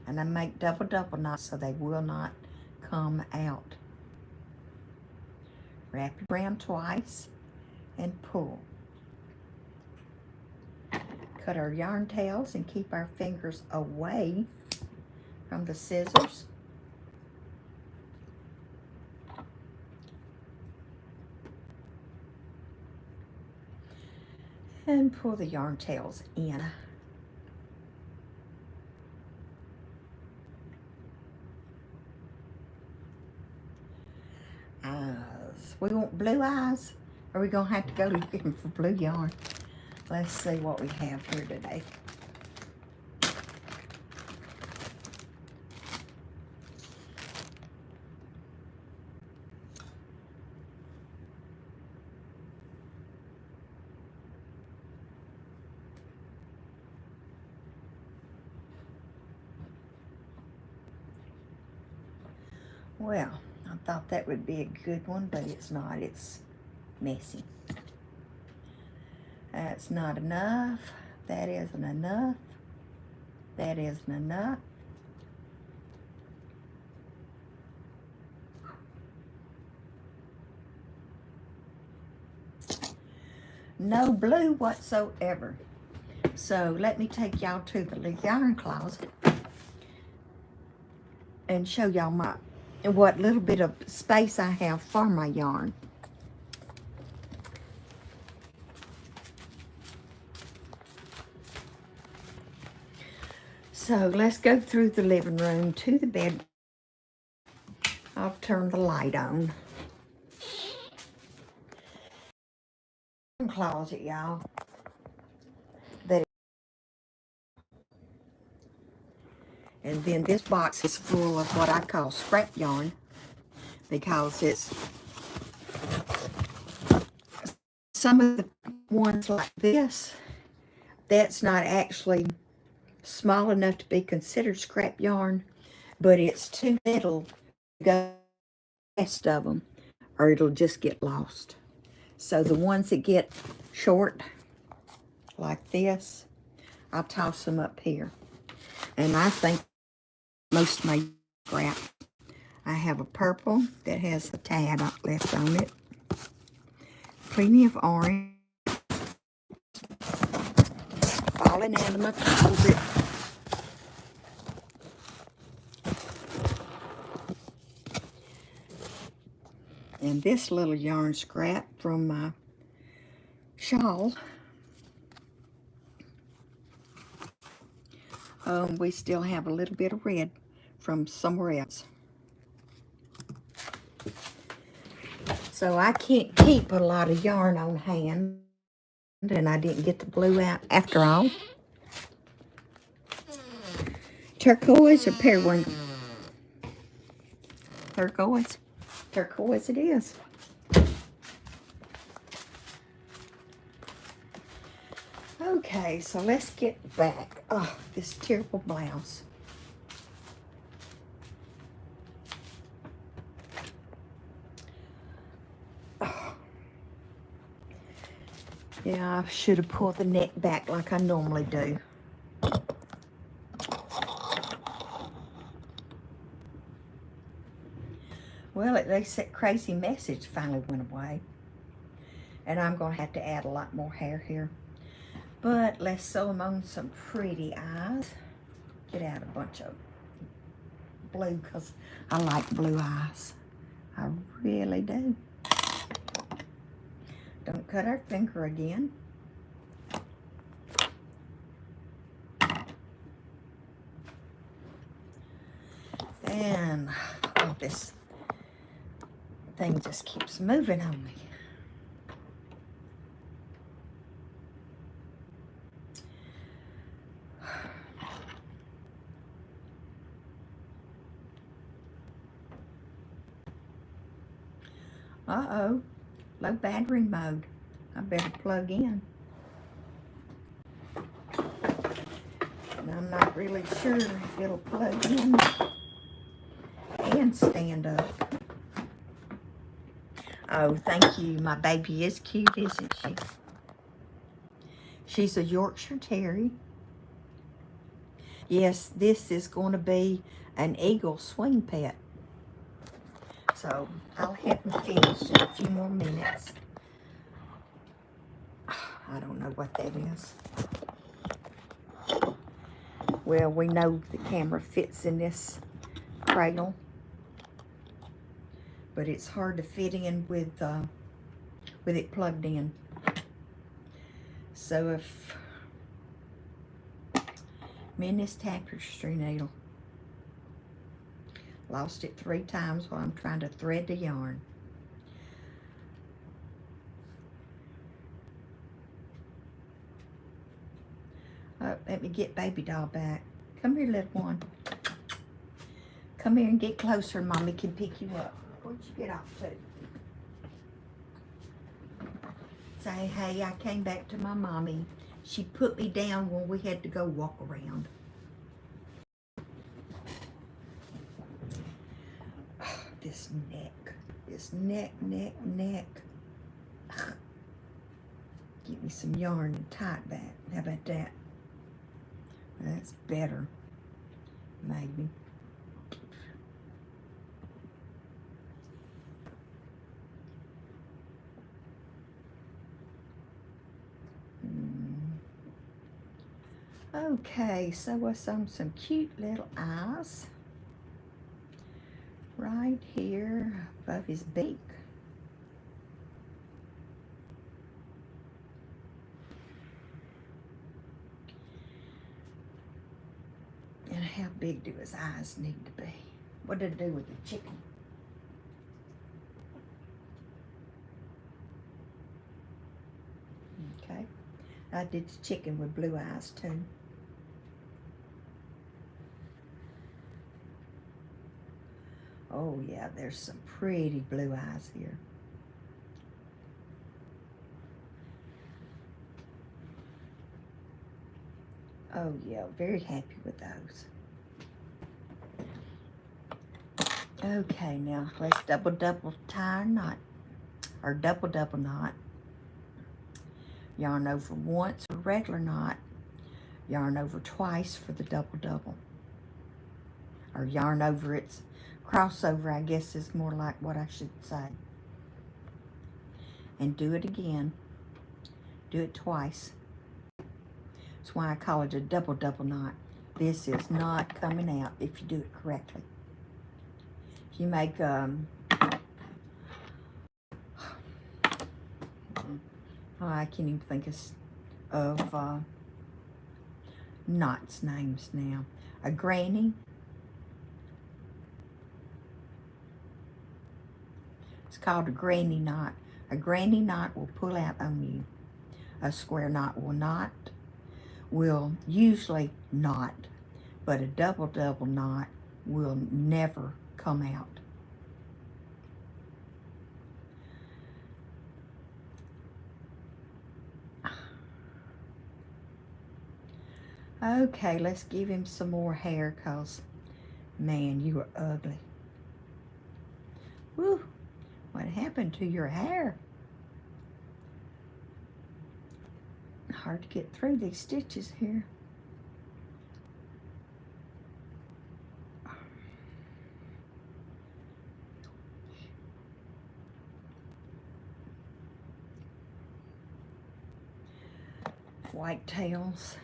And I make double knots so they will not come out. Wrap it around twice and pull. cut our yarn tails and keep our fingers away from the scissors. And pull the yarn tails in. Eyes. We want blue eyes? Or are we going to have to go looking for blue yarn? Let's see what we have here today. Well, I thought that would be a good one, but it's not. It's messy. That's not enough. That isn't enough. That isn't enough. No blue whatsoever. So let me take y'all to the yarn closet and show y'all what little bit of space I have for my yarn. So let's go through the living room to the bed. I'll turn the light on. Closet, y'all. And then this box is full of what I call scrap yarn, because it's some of the ones like this, that's not actually small enough to be considered scrap yarn, but it's too little to go the rest of them, or it'll just get lost. So the ones that get short, like this, I'll toss them up here. And I think most of my scrap. I have a purple that has a tad left on it. Plenty of orange. Falling out of my closet. And this little yarn scrap from my shawl. We still have a little bit of red from somewhere else. So I can't keep a lot of yarn on hand, and I didn't get the blue out after all. Turquoise or periwinkle? Turquoise. Turquoise it is. Okay, so let's get back. Oh, this terrible blouse. Oh. Yeah, I should have pulled the neck back like I normally do. Well, at least that crazy message finally went away. And I'm going to have to add a lot more hair here. But let's sew them on some pretty eyes. Get out a bunch of blue, because I like blue eyes. I really do. Don't cut our finger again. And oh, this thing just keeps moving on me. Uh-oh, low battery mode. I better plug in. And I'm not really sure if it'll plug in and stand up. Oh, thank you. My baby is cute, isn't she? She's a Yorkshire Terrier. Yes, this is going to be an eagle swing pet. So I'll have them finished in a few more minutes. I don't know what that is. Well, we know the camera fits in this cradle, but it's hard to fit in with it plugged in. So if I'm in this tapestry needle, lost it 3 times while I'm trying to thread the yarn. Let me get baby doll back. Come here, little one. Come here and get closer. Mommy can pick you up. Where'd you get off to? Say, hey, I came back to my mommy. She put me down when we had to go walk around. Oh, this neck. This neck. Get me some yarn and tie it back. How about that? That's better, maybe. Okay, so what's on some cute little eyes right here above his beak. And how big do his eyes need to be? What did it do with the chicken? Okay, I did the chicken with blue eyes too. Oh yeah, there's some pretty blue eyes here. Oh yeah, very happy with those. Okay, now let's double tie our knot, or double knot. Yarn over once for regular knot, yarn over twice for the double. Or yarn over its crossover, I guess is more like what I should say. And do it again. Do it twice. That's why I call it a double knot. This is not coming out if you do it correctly. If you make oh, I can't even think of knots names now. A granny. It's called a granny knot. A granny knot will pull out on you. A square knot will not. Will usually not. But a double knot will never come out. Okay, let's give him some more hair, cause man, you are ugly. Whew, what happened to your hair? Hard to get through these stitches here. White tails.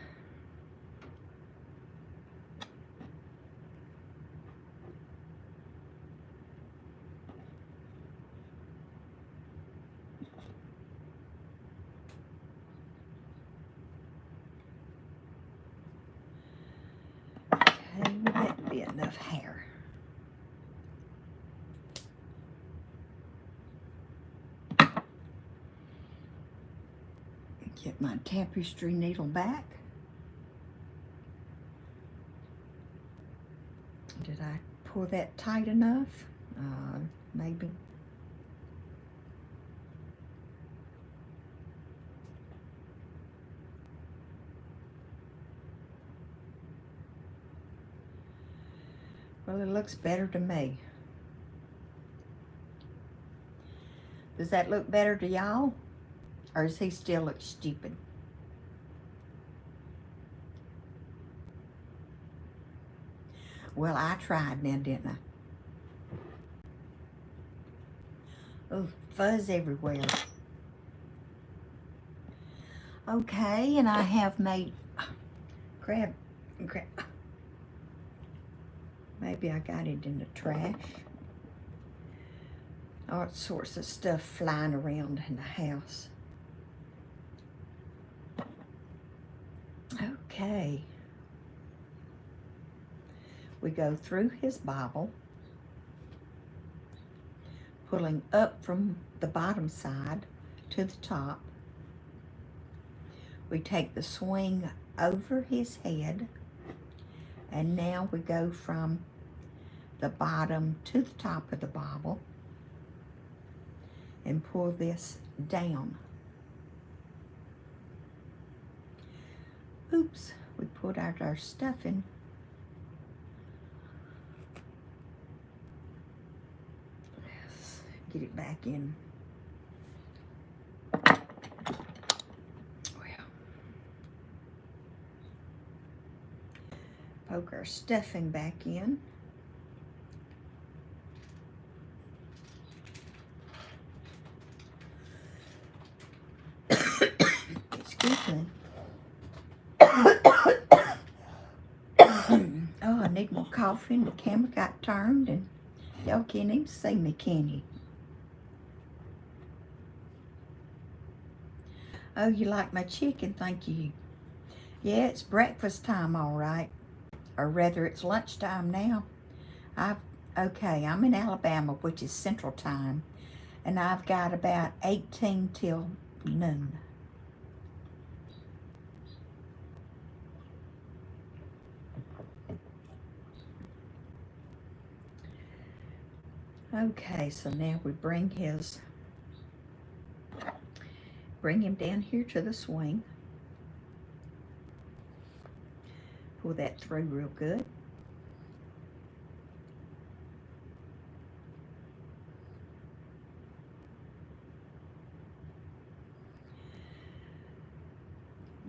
That'd be enough hair. Get my tapestry needle back. Did I pull that tight enough? Maybe. Well, it looks better to me. Does that look better to y'all? Or does he still look stupid? Well, I tried now, didn't I? Oh, fuzz everywhere. Okay, and I have made, grab, Maybe I got it in the trash. All sorts of stuff flying around in the house. Okay. We go through his Bible, pulling up from the bottom side to the top. We take the swing over his head, and now we go from the bottom to the top of the Bible and pull this down. Oops, we pulled out our stuffing. Let's get it back in. Poke our stuffing back in. Excuse me. Oh, I need more coffee. The camera got turned and y'all can't even see me, can you? Oh, you like my chicken? Thank you. Yeah, it's breakfast time, all right. Or rather, it's lunchtime now. Okay, I'm in Alabama, which is Central Time, and I've got about 18 till noon. Okay, so now we bring him down here to the swing. Pull that through real good.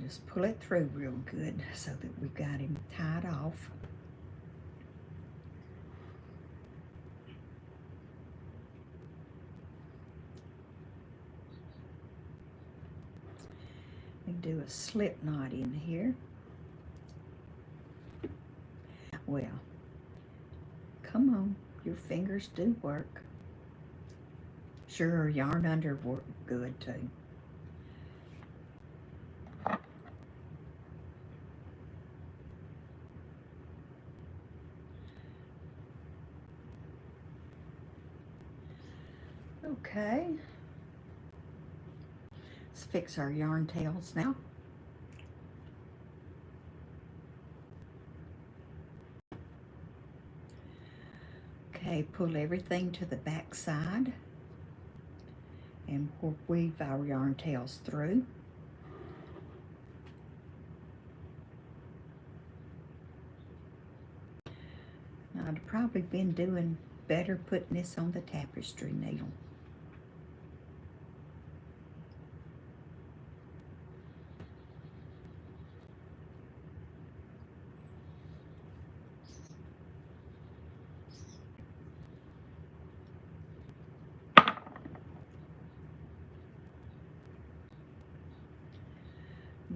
Just pull it through real good so that we've got him tied off. And do a slip knot in here. Well, come on, your fingers do work. Sure, yarn under work good too. Okay. Let's fix our yarn tails now. Okay, pull everything to the back side and we'll weave our yarn tails through. Now, I'd probably been doing better putting this on the tapestry needle.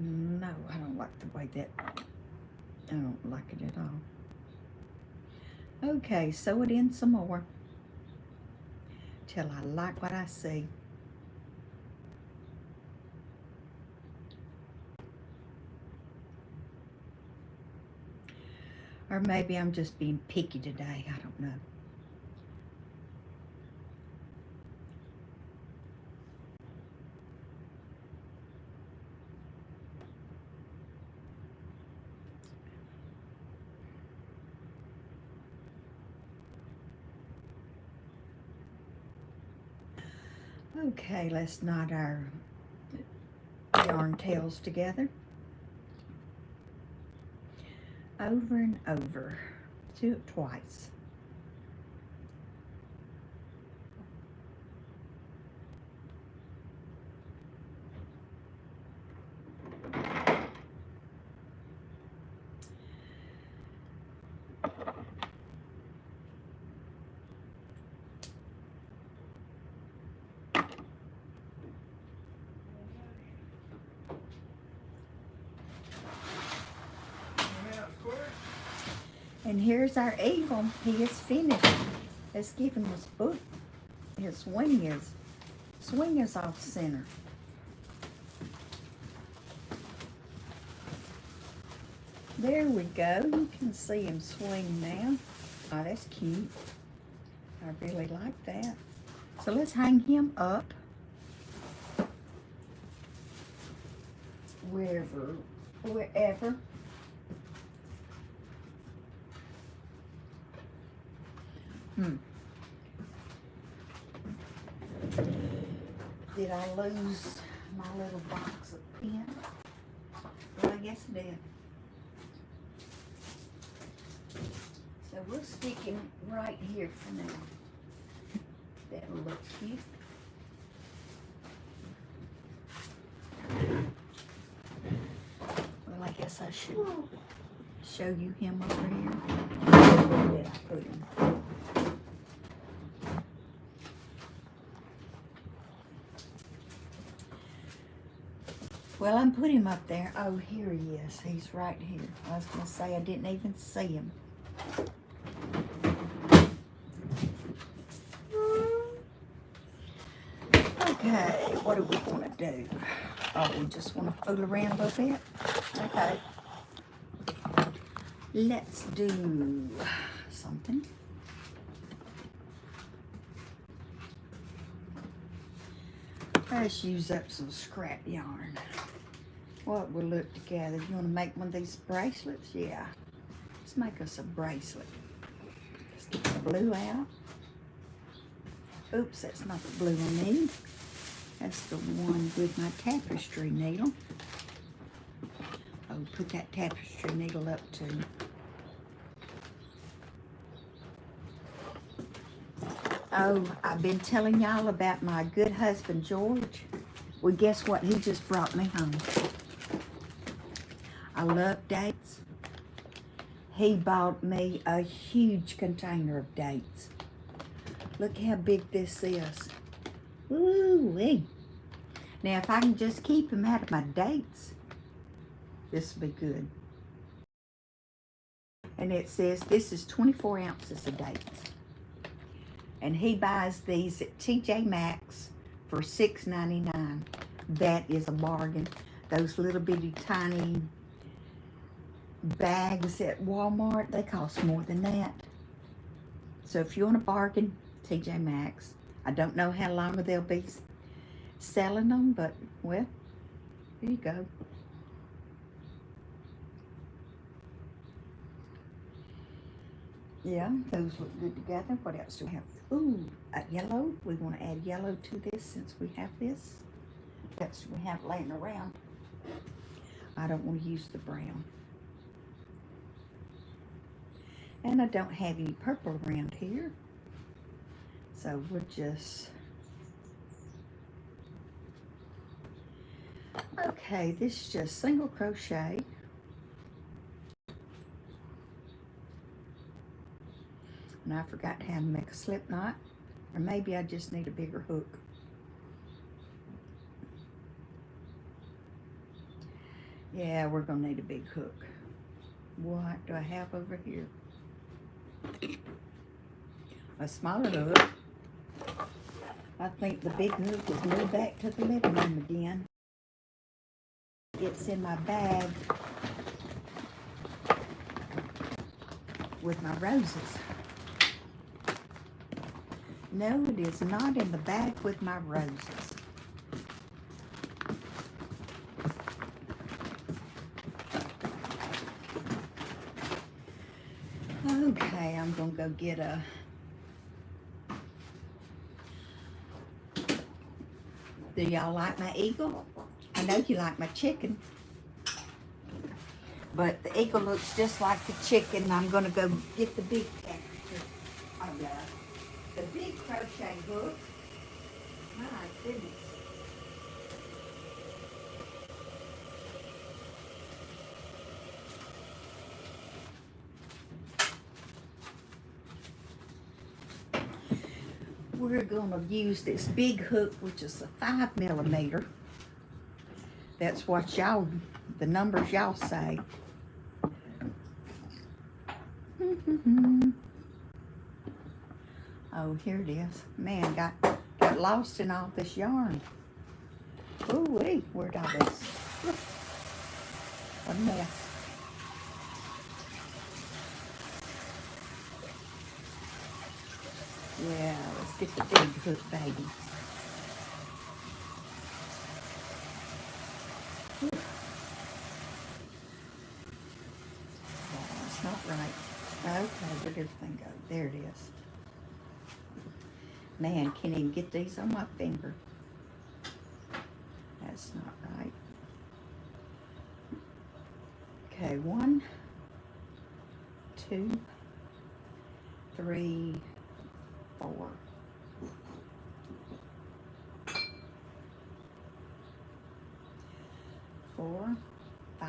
No, I don't like the way that, I don't like it at all. Okay, sew it in some more till I like what I see. Or maybe I'm just being picky today, I don't know. Okay, let's knot our yarn tails together. Over and over. Do it twice. And here's our eagle. He is finished. Let's give him his book. His wing is off center. There we go. You can see him swing now. Oh, that's cute. I really like that. So let's hang him up. Wherever. Did I lose my little box of pins? Well, I guess I did. So we'll stick him right here for now. That'll look cute. Well, I guess I should show you him over here. Where did I put him? Well, I'm putting him up there. Oh, here he is. He's right here. I was going to say I didn't even see him. Okay, what do we want to do? Oh, we just want to fool around a little bit? Okay. Let's do something. Let's use up some scrap yarn. What will look together? You want to make one of these bracelets? Yeah. Let's make us a bracelet. Let's get the blue out. Oops, that's not the blue I need. That's the one with my tapestry needle. Oh, put that tapestry needle up too. Oh, I've been telling y'all about my good husband, George. Well, guess what? He just brought me home. I love dates. He bought me a huge container of dates. Look how big this is. Woo-wee. Now, if I can just keep him out of my dates, this will be good. And it says this is 24 ounces of dates. And he buys these at TJ Maxx for $6.99. That is a bargain. Those little bitty tiny bags at Walmart, they cost more than that. So if you want a bargain, TJ Maxx. I don't know how long they'll be selling them, but, well, here you go. Yeah, those look good together. What else do we have? Ooh, yellow. We want to add yellow to this since we have this. That's we have it laying around. I don't want to use the brown. And I don't have any purple around here. So we'll just... Okay, this is just single crochet. And I forgot how to make a slip knot. Or maybe I just need a bigger hook. Yeah, we're going to need a big hook. What do I have over here? A smaller hook. I think the big hook is moved back to the living room again. It's in my bag with my roses. No, it is not in the bag with my roses. Okay, I'm gonna go get a... Do y'all like my eagle? I know you like my chicken. But the eagle looks just like the chicken. I'm gonna go get the big texture. The big crochet hook. My goodness. We're going to use this big hook, which is a 5mm. That's what y'all, the numbers y'all say. Oh, here it is. Man, got lost in all this yarn. Ooh-wee, where'd all this? What a mess. Yeah, let's get the big hook, baby. Oh, it's not right. Okay, where did everything go? There it is. Man, can't even get these on my finger. That's not right. Okay, 1, 2, 3, 4. 4, 5,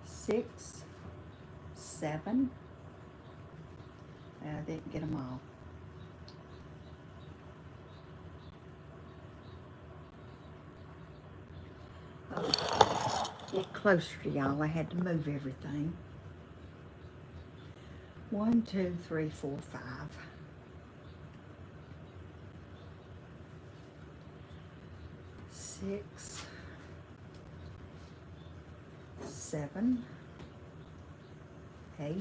6, 7. I didn't get them all. Get closer to y'all. I had to move everything. 1, 2, 3, 4, 5. 6, 7, 8.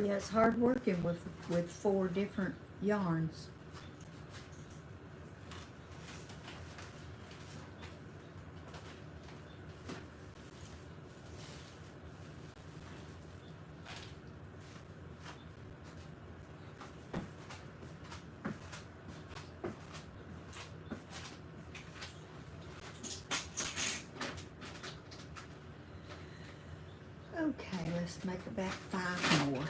Yeah, it's hard working with 4 different yarns. Okay, let's make about 5 more.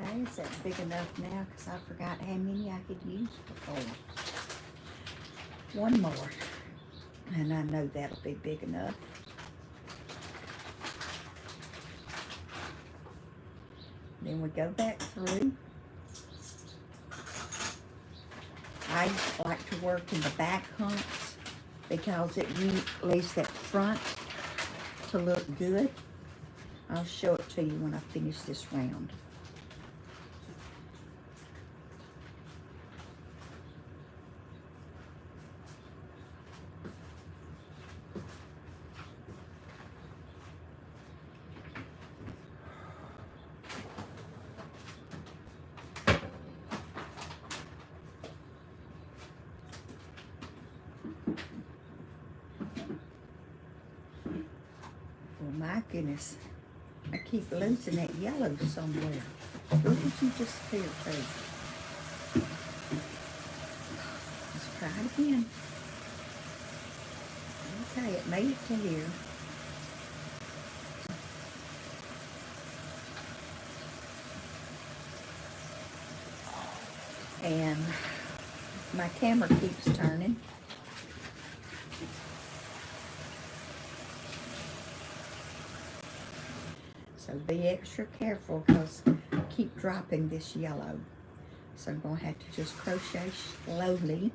Okay, is that big enough now? Because I forgot how many I could use before. 1 more. And I know that'll be big enough. Then we go back through. I like to work in the back humps because it leaves that front to look good. I'll show it to you when I finish this round. My goodness, I keep losing that yellow somewhere. Where did you disappear to? Let's try it again. Okay, it made it to here. And my camera keeps turning. So be extra careful because I keep dropping this yellow. So I'm going to have to just crochet slowly.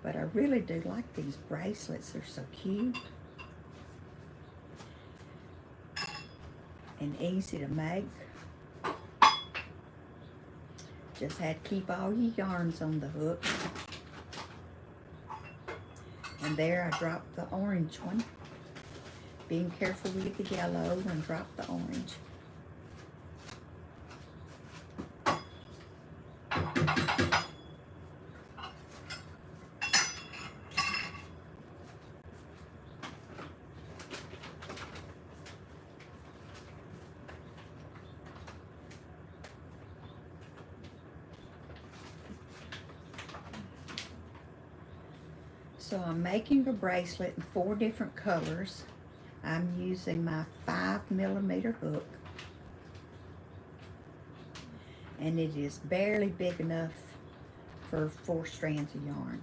But I really do like these bracelets. They're so cute. And easy to make. Just had to keep all your yarns on the hook. And there I dropped the orange one. Being careful with the yellow and drop the orange. So I'm making a bracelet in 4 different colors. I'm using my 5mm hook. And it is barely big enough for 4 strands of yarn.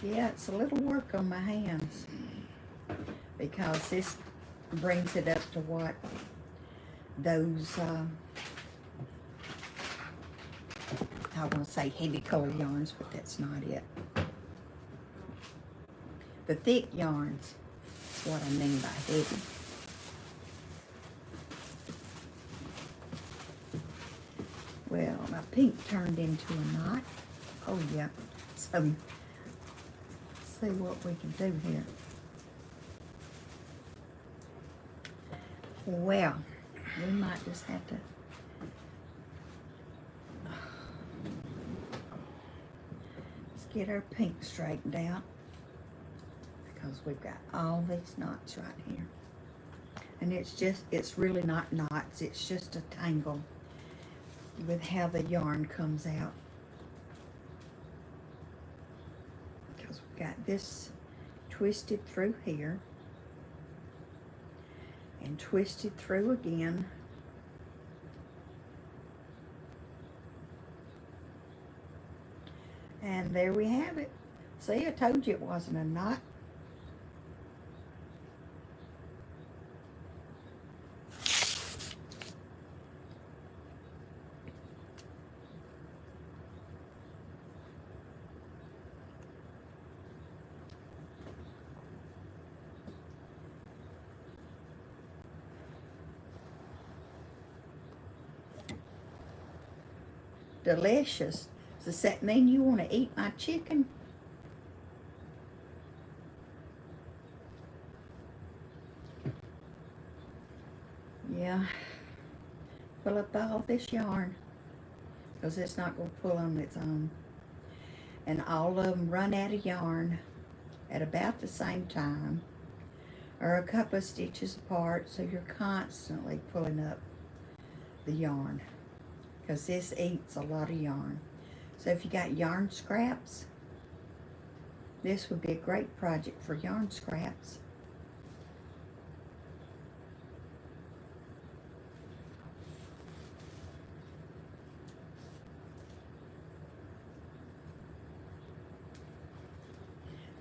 Yeah, it's a little work on my hands because this brings it up to what those, I want to say heavy color yarns, but that's not it. The thick yarns is what I mean by heavy. Well, my pink turned into a knot. Oh, yeah. So, let's see what we can do here. Well, we might just have to let's get our pink straightened out because we've got all these knots right here. And it's really not knots, it's just a tangle with how the yarn comes out. Because we've got this twisted through here and twisted through again. And there we have it. See, I told you it wasn't a knot. Delicious. Does that mean you want to eat my chicken? Yeah. Pull up all this yarn because it's not going to pull on its own. And all of them run out of yarn at about the same time or a couple of stitches apart, so you're constantly pulling up the yarn because this eats a lot of yarn. So if you got yarn scraps, this would be a great project for yarn scraps.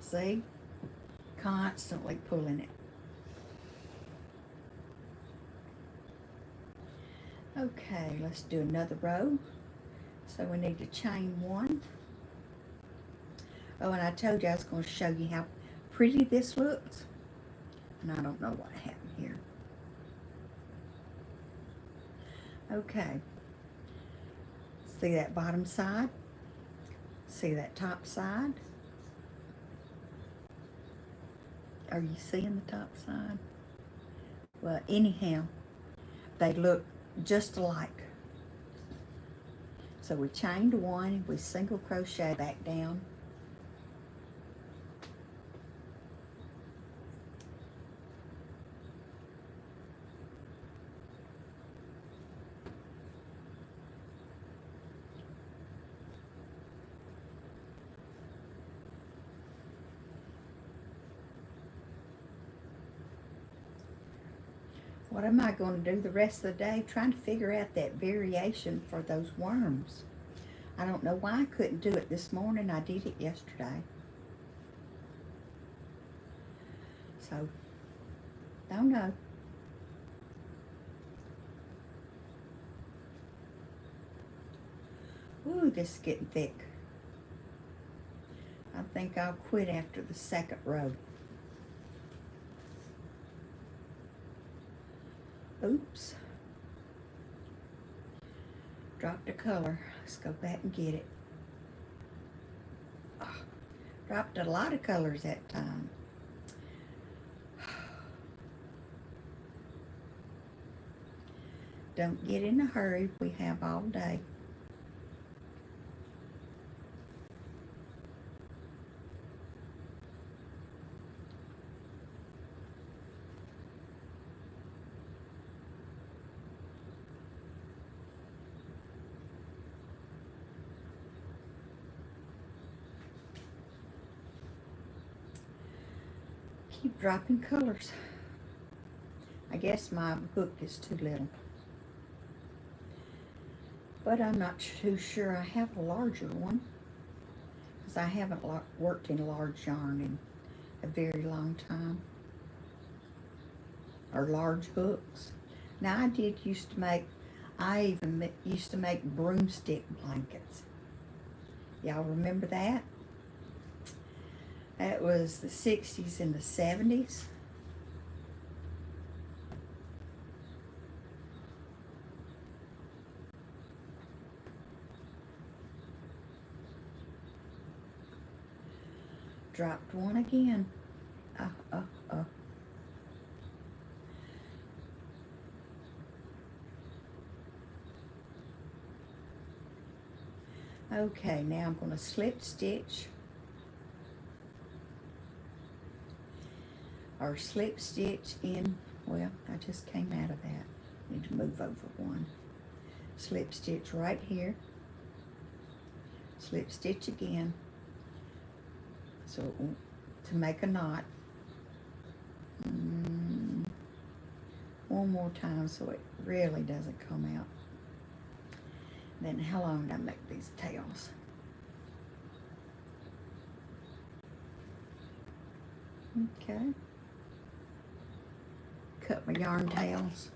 See? Constantly pulling it. Okay, let's do another row. So we need to chain 1. Oh, and I told you I was going to show you how pretty this looks. And I don't know what happened here. Okay. See that bottom side? See that top side? Are you seeing the top side? Well, anyhow, they look just alike. So we chained 1, we single crochet back down. What am I going to do the rest of the day? Trying to figure out that variation for those worms. I don't know why I couldn't do it this morning. I did it yesterday. So, don't know. Ooh, this is getting thick. I think I'll quit after the second row. Oops. Dropped a color. Let's go back and get it. Oh, dropped a lot of colors that time. Don't get in a hurry. We have all day. Keep dropping colors. I guess my hook is too little. But I'm not too sure I have a larger one, because I haven't worked in large yarn in a very long time. Or large hooks. Now I used to make broomstick blankets. Y'all remember that? That was the 60s and the 70s. Dropped one again. Okay, now I'm going to slip stitch or slip stitch in, well, I just came out of that. Need to move over one. Slip stitch right here. Slip stitch again. So to make a knot. One more time so it really doesn't come out. Then how long did I make these tails? Okay. Cut my yarn tails.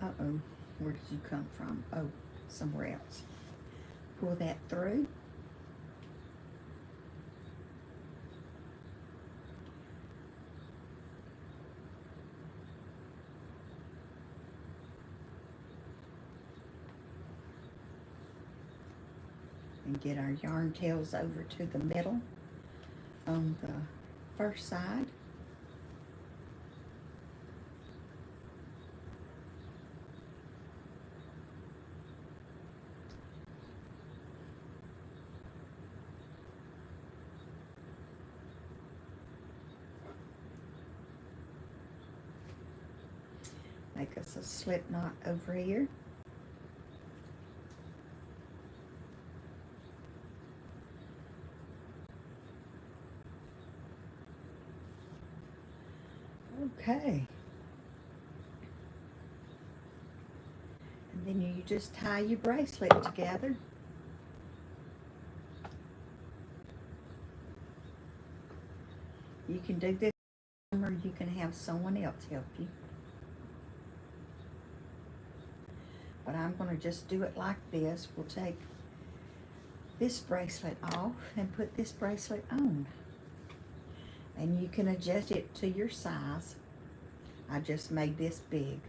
Uh-oh, where did you come from? Oh, somewhere else. Pull that through. And get our yarn tails over to the middle on the first side. Make us a slip knot over here. Okay. And then you just tie your bracelet together. You can do this or you can have someone else help you. But I'm going to just do it like this. We'll take this bracelet off and put this bracelet on. And you can adjust it to your size. I just made this big.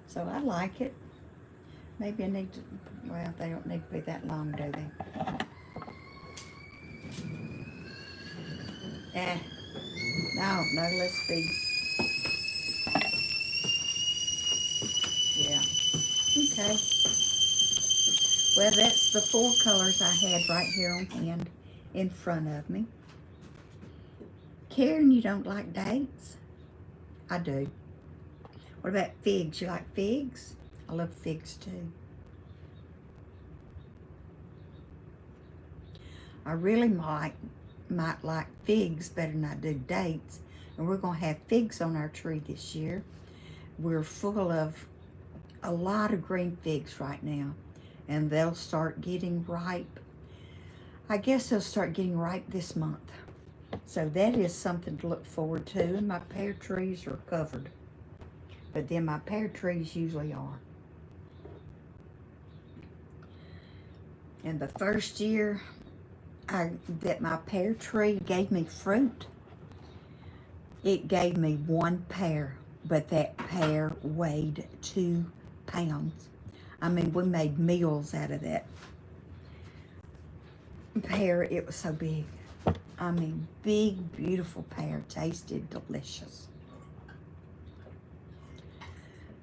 So I like it. Maybe I need to, well, they don't need to be that long, do they? No, let's be. Yeah. Okay. Well, that's the 4 colors I had right here on hand in front of me. Karen, you don't like dates? I do. What about figs? You like figs? I love figs too. I really might like figs better than I do dates. And we're going to have figs on our tree this year. We're full of a lot of green figs right now. And they'll start getting ripe. I guess they'll start getting ripe this month. So that is something to look forward to. And my pear trees are covered. But then my pear trees usually are. And the first year that my pear tree gave me fruit, it gave me 1 pear. But that pear weighed 2 pounds. I mean, we made meals out of that pear. It was so big. I mean, big, beautiful pear. Tasted delicious.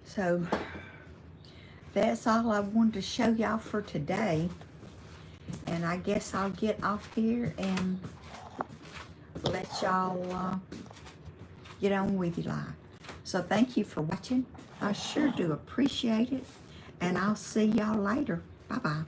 So, that's all I wanted to show y'all for today. And I guess I'll get off here and let y'all get on with your life. So So thank you for watching. I sure do appreciate it. And I'll see y'all later. Bye-bye.